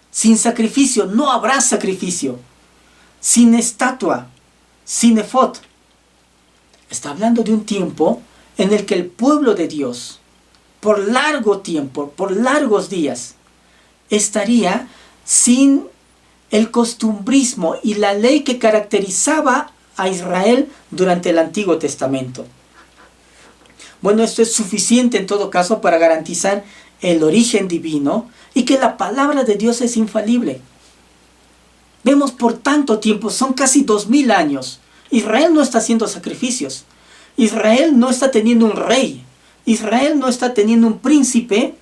sin sacrificio, no habrá sacrificio, sin estatua, sin efod. Está hablando de un tiempo en el que el pueblo de Dios, por largo tiempo, por largos días, estaría sin el costumbrismo y la ley que caracterizaba a Israel durante el Antiguo Testamento. Bueno, esto es suficiente en todo caso para garantizar el origen divino y que la palabra de Dios es infalible. Vemos por tanto tiempo, son casi 2000 años. Israel no está haciendo sacrificios. Israel no está teniendo un rey. Israel no está teniendo un príncipe.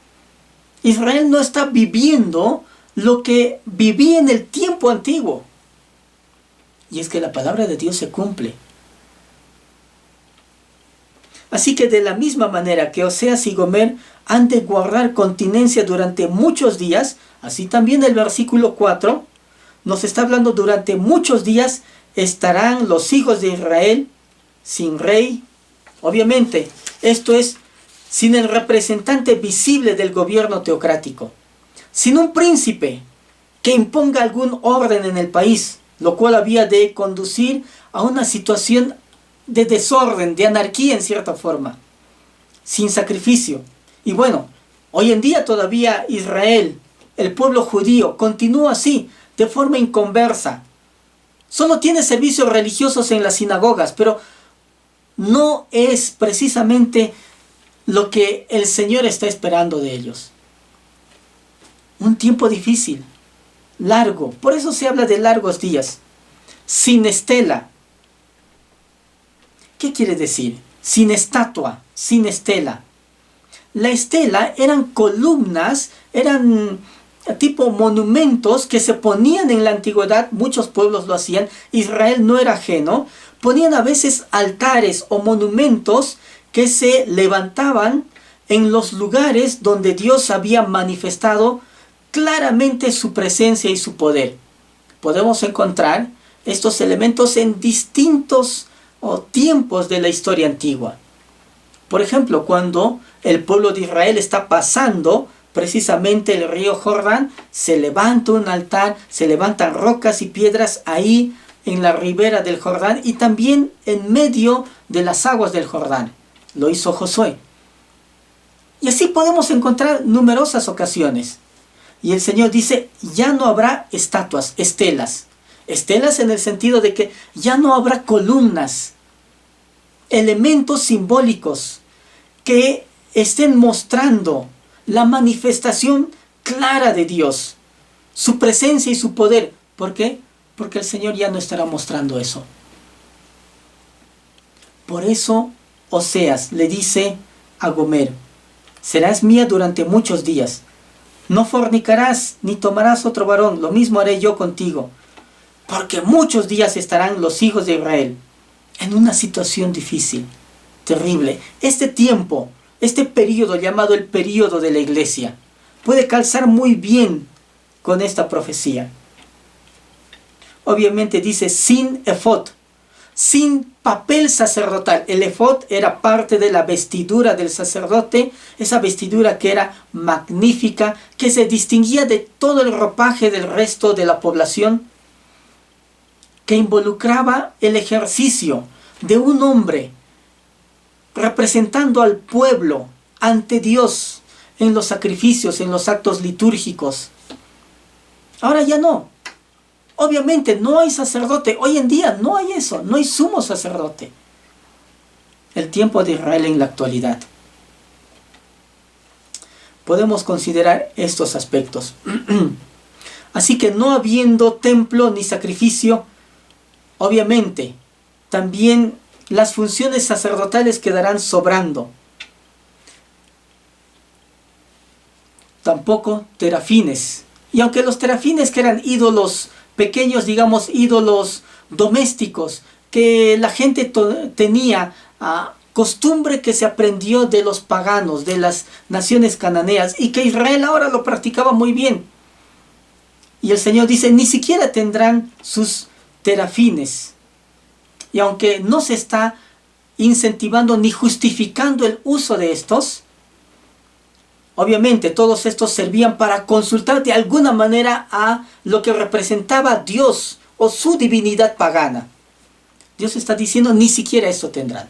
Israel no está viviendo lo que vivía en el tiempo antiguo. Y es que la palabra de Dios se cumple. Así que de la misma manera que Oseas y Gomer han de guardar continencia durante muchos días, así también el versículo 4 nos está hablando durante muchos días estarán los hijos de Israel sin rey. Obviamente, esto es sin el representante visible del gobierno teocrático, sin un príncipe que imponga algún orden en el país, lo cual había de conducir a una situación de desorden, de anarquía en cierta forma, sin sacrificio. Y bueno, hoy en día todavía Israel, el pueblo judío, continúa así, de forma inconversa. Solo tiene servicios religiosos en las sinagogas, pero no es precisamente lo que el Señor está esperando de ellos. Un tiempo difícil, largo, por eso se habla de largos días, sin estela. ¿Qué quiere decir? Sin estatua, sin estela. La estela eran columnas, eran tipo monumentos que se ponían en la antigüedad, muchos pueblos lo hacían, Israel no era ajeno, ponían a veces altares o monumentos que se levantaban en los lugares donde Dios había manifestado claramente su presencia y su poder. podemos encontrar estos elementos en distintos tiempos de la historia antigua. Por ejemplo, cuando el pueblo de Israel está pasando precisamente el río Jordán, se levanta un altar, se levantan rocas y piedras ahí en la ribera del Jordán y también en medio de las aguas del Jordán. Lo hizo Josué. Y así podemos encontrar numerosas ocasiones. Y el Señor dice, ya no habrá estatuas, estelas. Estelas en el sentido de que ya no habrá columnas, elementos simbólicos que estén mostrando la manifestación clara de Dios, su presencia y su poder. ¿Por qué? Porque el Señor ya no estará mostrando eso. Por eso Oseas le dice a Gomer, serás mía durante muchos días. No fornicarás ni tomarás otro varón, lo mismo haré yo contigo. Porque muchos días estarán los hijos de Israel en una situación difícil, terrible. Este tiempo, este periodo llamado el periodo de la iglesia, puede calzar muy bien con esta profecía. Obviamente dice sin efod, sin papel sacerdotal. El efod era parte de la vestidura del sacerdote, esa vestidura que era magnífica, que se distinguía de todo el ropaje del resto de la población, que involucraba el ejercicio de un hombre representando al pueblo ante Dios en los sacrificios, en los actos litúrgicos. Ahora ya no. Obviamente no hay sacerdote. Hoy en día no hay eso. No hay sumo sacerdote. El tiempo de Israel en la actualidad. Podemos considerar estos aspectos. Así que no habiendo templo ni sacrificio, obviamente también las funciones sacerdotales quedarán sobrando. Tampoco terafines. Y aunque los terafines, que eran ídolos pequeños, digamos ídolos domésticos, que la gente tenía costumbre que se aprendió de los paganos, de las naciones cananeas, y que Israel ahora lo practicaba muy bien. Y el Señor dice, ni siquiera tendrán sus terafines. Y aunque no se está incentivando ni justificando el uso de estos, obviamente todos estos servían para consultar de alguna manera a lo que representaba Dios o su divinidad pagana. Dios está diciendo, ni siquiera eso tendrán.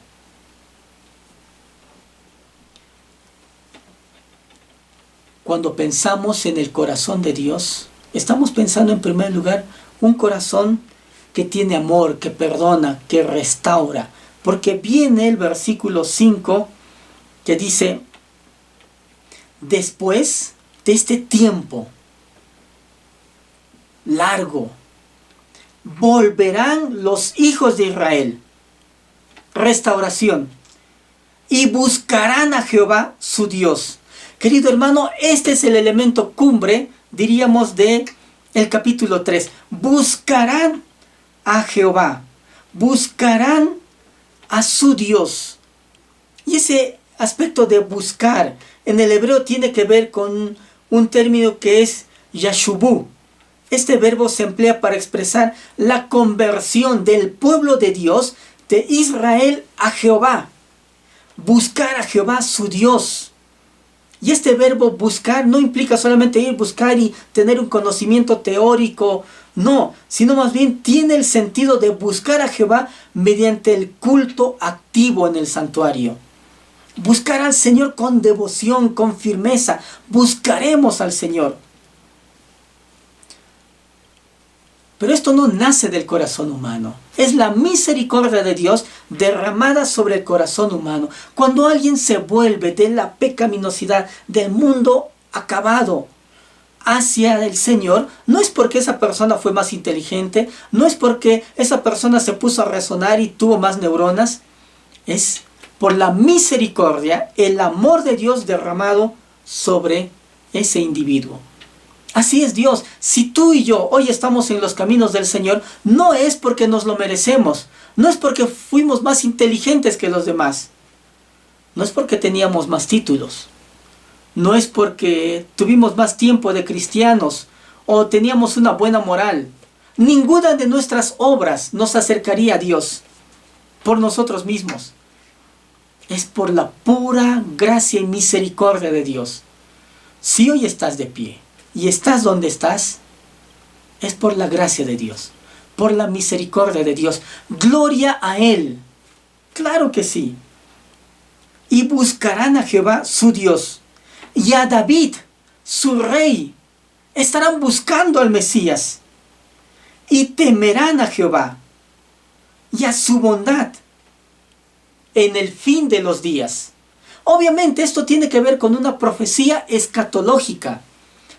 Cuando pensamos en el corazón de Dios, estamos pensando en primer lugar un corazón que tiene amor, que perdona, que restaura. Porque viene el versículo 5 que dice, después de este tiempo largo, volverán los hijos de Israel, restauración, y buscarán a Jehová su Dios. Querido hermano, este es el elemento cumbre, diríamos, de el capítulo 3. Buscarán a Jehová, buscarán a su Dios. Y ese aspecto de buscar en el hebreo tiene que ver con un término que es yashubu. Este verbo se emplea para expresar la conversión del pueblo de Dios, de Israel, a Jehová. Buscar a Jehová su Dios. Y este verbo buscar no implica solamente ir, buscar y tener un conocimiento teórico, no, sino más bien tiene el sentido de buscar a Jehová mediante el culto activo en el santuario. Buscar al Señor con devoción, con firmeza. Buscaremos al Señor. Pero esto no nace del corazón humano. Es la misericordia de Dios derramada sobre el corazón humano. Cuando alguien se vuelve de la pecaminosidad, del mundo acabado, hacia el Señor, no es porque esa persona fue más inteligente, no es porque esa persona se puso a razonar y tuvo más neuronas, es por la misericordia, el amor de Dios derramado sobre ese individuo. Así es Dios. Si tú y yo hoy estamos en los caminos del Señor, no es porque nos lo merecemos, no es porque fuimos más inteligentes que los demás, no es porque teníamos más títulos, no es porque tuvimos más tiempo de cristianos o teníamos una buena moral, Ninguna de nuestras obras nos acercaría a Dios por nosotros mismos. Es por la pura gracia y misericordia de Dios. Si hoy estás de pie y estás donde estás, es por la gracia de Dios, por la misericordia de Dios. Gloria a Él. Claro que sí. Y buscarán a Jehová su Dios y a David su rey. Estarán buscando al Mesías y temerán a Jehová y a su bondad en el fin de los días. Obviamente esto tiene que ver con una profecía escatológica.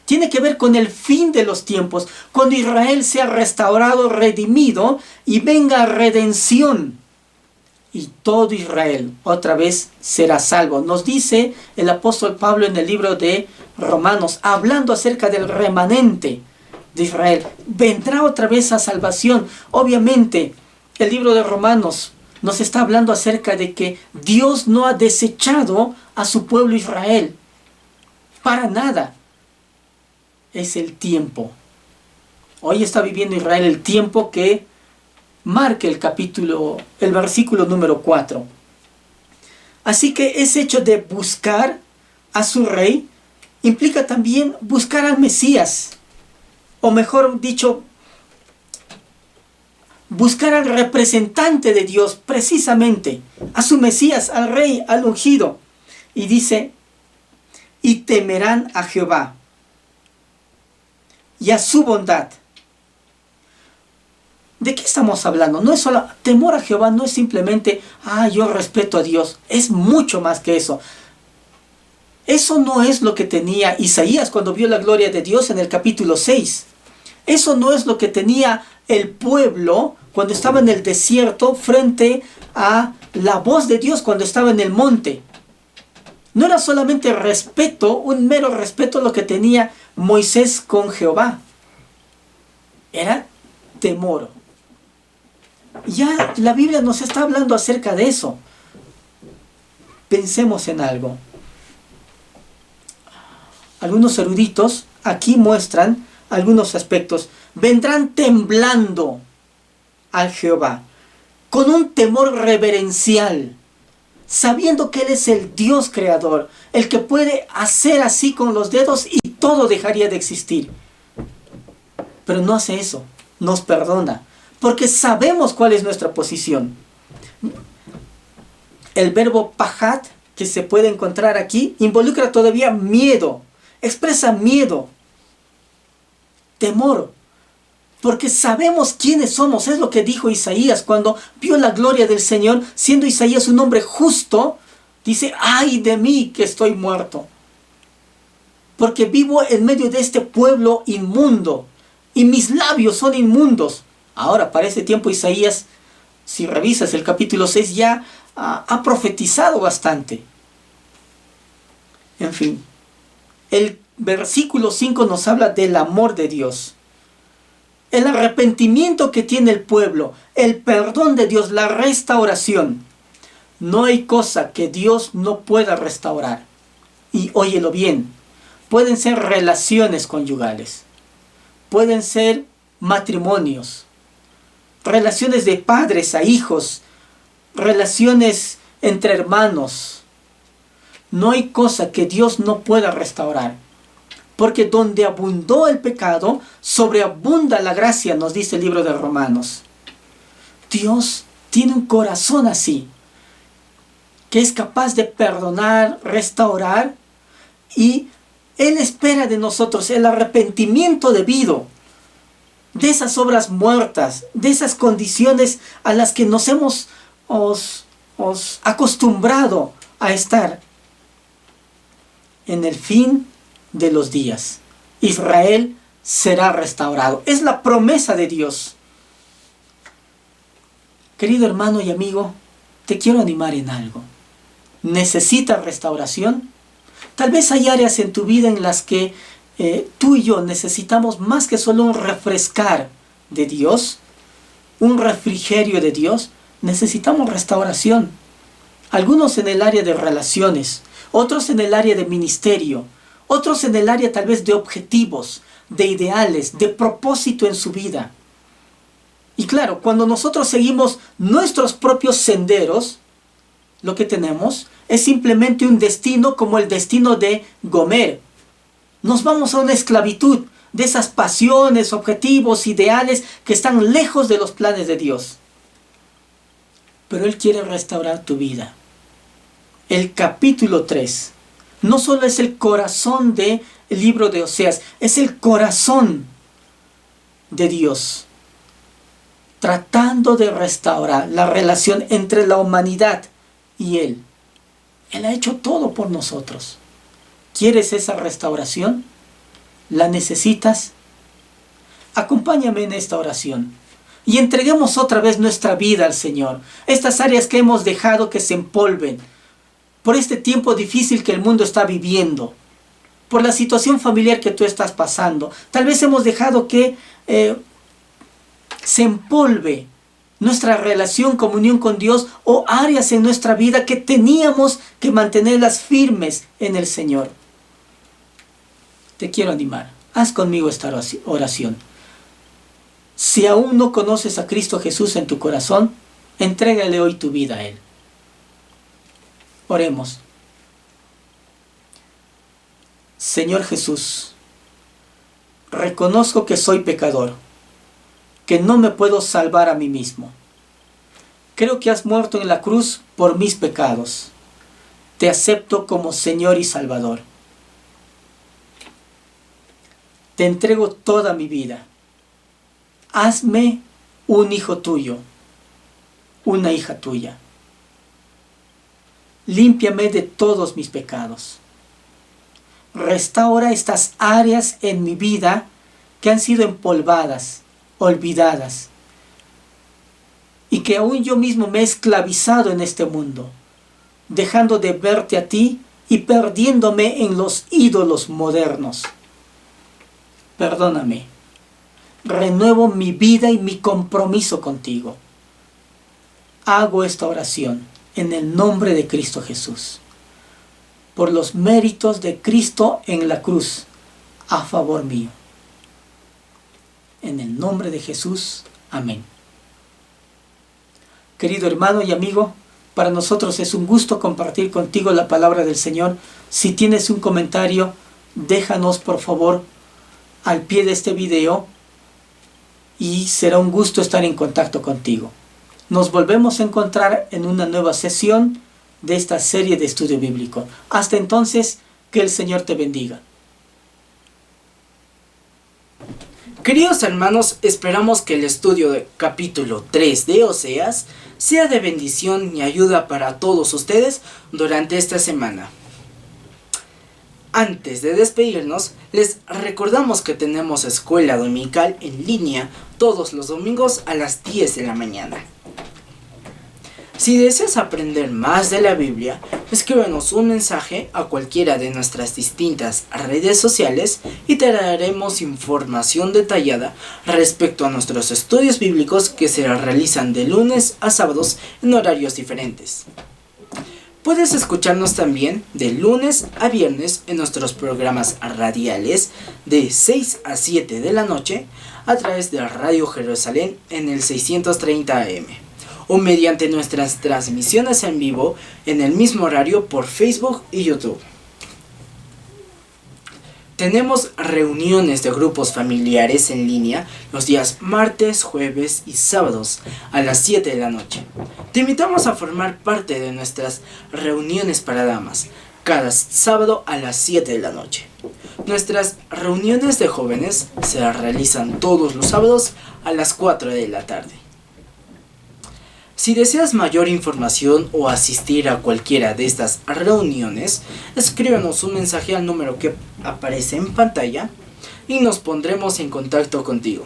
Tiene que ver con el fin de los tiempos, cuando Israel sea restaurado, redimido y venga redención. Y todo Israel otra vez será salvo. Nos dice el apóstol Pablo en el libro de Romanos, hablando acerca del remanente de Israel. Vendrá otra vez a salvación. Obviamente el libro de Romanos nos está hablando acerca de que Dios no ha desechado a su pueblo Israel. Para nada. Es el tiempo. Hoy está viviendo Israel el tiempo que marca el versículo número 4. Así que ese hecho de buscar a su rey implica también buscar al Mesías. O mejor dicho, buscar al representante de Dios, precisamente, a su Mesías, al rey, al ungido. Y dice, y temerán a Jehová y a su bondad. ¿De qué estamos hablando? No es solo temor a Jehová, no es simplemente, yo respeto a Dios. Es mucho más que eso. Eso no es lo que tenía Isaías cuando vio la gloria de Dios en el capítulo 6. Eso no es lo que tenía el pueblo cuando estaba en el desierto frente a la voz de Dios cuando estaba en el monte. No era solamente respeto, un mero respeto lo que tenía Moisés con Jehová. Era temor. Ya la Biblia nos está hablando acerca de eso. Pensemos en algo. Algunos eruditos aquí muestran algunos aspectos. Vendrán temblando al Jehová, con un temor reverencial, sabiendo que Él es el Dios creador, el que puede hacer así con los dedos y todo dejaría de existir. Pero no hace eso, nos perdona, porque sabemos cuál es nuestra posición. El verbo pajat, que se puede encontrar aquí, involucra todavía miedo, expresa miedo, temor, porque sabemos quiénes somos. Es lo que dijo Isaías cuando vio la gloria del Señor, siendo Isaías un hombre justo, dice, ¡ay de mí que estoy muerto! Porque vivo en medio de este pueblo inmundo, y mis labios son inmundos. Ahora, para ese tiempo Isaías, si revisas el capítulo 6, ya ha profetizado bastante. En fin, el versículo 5 nos habla del amor de Dios. El arrepentimiento que tiene el pueblo, el perdón de Dios, la restauración. No hay cosa que Dios no pueda restaurar. Y óyelo bien, pueden ser relaciones conyugales, pueden ser matrimonios, relaciones de padres a hijos, relaciones entre hermanos. No hay cosa que Dios no pueda restaurar. Porque donde abundó el pecado, sobreabunda la gracia, nos dice el libro de Romanos. Dios tiene un corazón así, que es capaz de perdonar, restaurar, y Él espera de nosotros el arrepentimiento debido de esas obras muertas, de esas condiciones a las que nos hemos acostumbrado a estar. En el fin de los días, Israel será restaurado. Es la promesa de Dios. Querido hermano y amigo, te quiero animar en algo. ¿Necesitas restauración? Tal vez hay áreas en tu vida en las que tú y yo necesitamos más que solo un refrescar de Dios, un refrigerio de Dios. Necesitamos restauración. Algunos en el área de relaciones, otros en el área de ministerio, otros en el área tal vez de objetivos, de ideales, de propósito en su vida. Y claro, cuando nosotros seguimos nuestros propios senderos, lo que tenemos es simplemente un destino como el destino de Gomer. Nos vamos a una esclavitud de esas pasiones, objetivos, ideales que están lejos de los planes de Dios. Pero Él quiere restaurar tu vida. El capítulo 3 no solo es el corazón del libro de Oseas, es el corazón de Dios, tratando de restaurar la relación entre la humanidad y Él. Él ha hecho todo por nosotros. ¿Quieres esa restauración? ¿La necesitas? Acompáñame en esta oración y entreguemos otra vez nuestra vida al Señor. Estas áreas que hemos dejado que se empolven por este tiempo difícil que el mundo está viviendo, por la situación familiar que tú estás pasando. Tal vez hemos dejado que se empolve nuestra relación, comunión con Dios, o áreas en nuestra vida que teníamos que mantenerlas firmes en el Señor. Te quiero animar. Haz conmigo esta oración. Si aún no conoces a Cristo Jesús en tu corazón, entrégale hoy tu vida a Él. Oremos. Señor Jesús, reconozco que soy pecador, que no me puedo salvar a mí mismo. Creo que has muerto en la cruz por mis pecados. Te acepto como Señor y Salvador. Te entrego toda mi vida. Hazme un hijo tuyo, una hija tuya. Límpiame de todos mis pecados. Restaura estas áreas en mi vida que han sido empolvadas, olvidadas, y que aún yo mismo me he esclavizado en este mundo, dejando de verte a ti y perdiéndome en los ídolos modernos. Perdóname. Renuevo mi vida y mi compromiso contigo. Hago esta oración en el nombre de Cristo Jesús, por los méritos de Cristo en la cruz, a favor mío. En el nombre de Jesús. Amén. Querido hermano y amigo, para nosotros es un gusto compartir contigo la palabra del Señor. Si tienes un comentario, déjanos por favor al pie de este video y será un gusto estar en contacto contigo. Nos volvemos a encontrar en una nueva sesión de esta serie de estudio bíblico. Hasta entonces, que el Señor te bendiga. Queridos hermanos, esperamos que el estudio del capítulo 3 de Oseas sea de bendición y ayuda para todos ustedes durante esta semana. Antes de despedirnos, les recordamos que tenemos escuela dominical en línea todos los domingos a las 10 de la mañana. Si deseas aprender más de la Biblia, escríbenos un mensaje a cualquiera de nuestras distintas redes sociales y te daremos información detallada respecto a nuestros estudios bíblicos que se realizan de lunes a sábados en horarios diferentes. Puedes escucharnos también de lunes a viernes en nuestros programas radiales de 6 a 7 de la noche a través de Radio Jerusalén en el 630 AM. O mediante nuestras transmisiones en vivo en el mismo horario por Facebook y YouTube. Tenemos reuniones de grupos familiares en línea los días martes, jueves y sábados a las 7 de la noche. Te invitamos a formar parte de nuestras reuniones para damas cada sábado a las 7 de la noche. Nuestras reuniones de jóvenes se realizan todos los sábados a las 4 de la tarde. Si deseas mayor información o asistir a cualquiera de estas reuniones, escríbenos un mensaje al número que aparece en pantalla y nos pondremos en contacto contigo.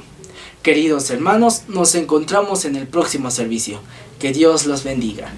Queridos hermanos, nos encontramos en el próximo servicio. Que Dios los bendiga.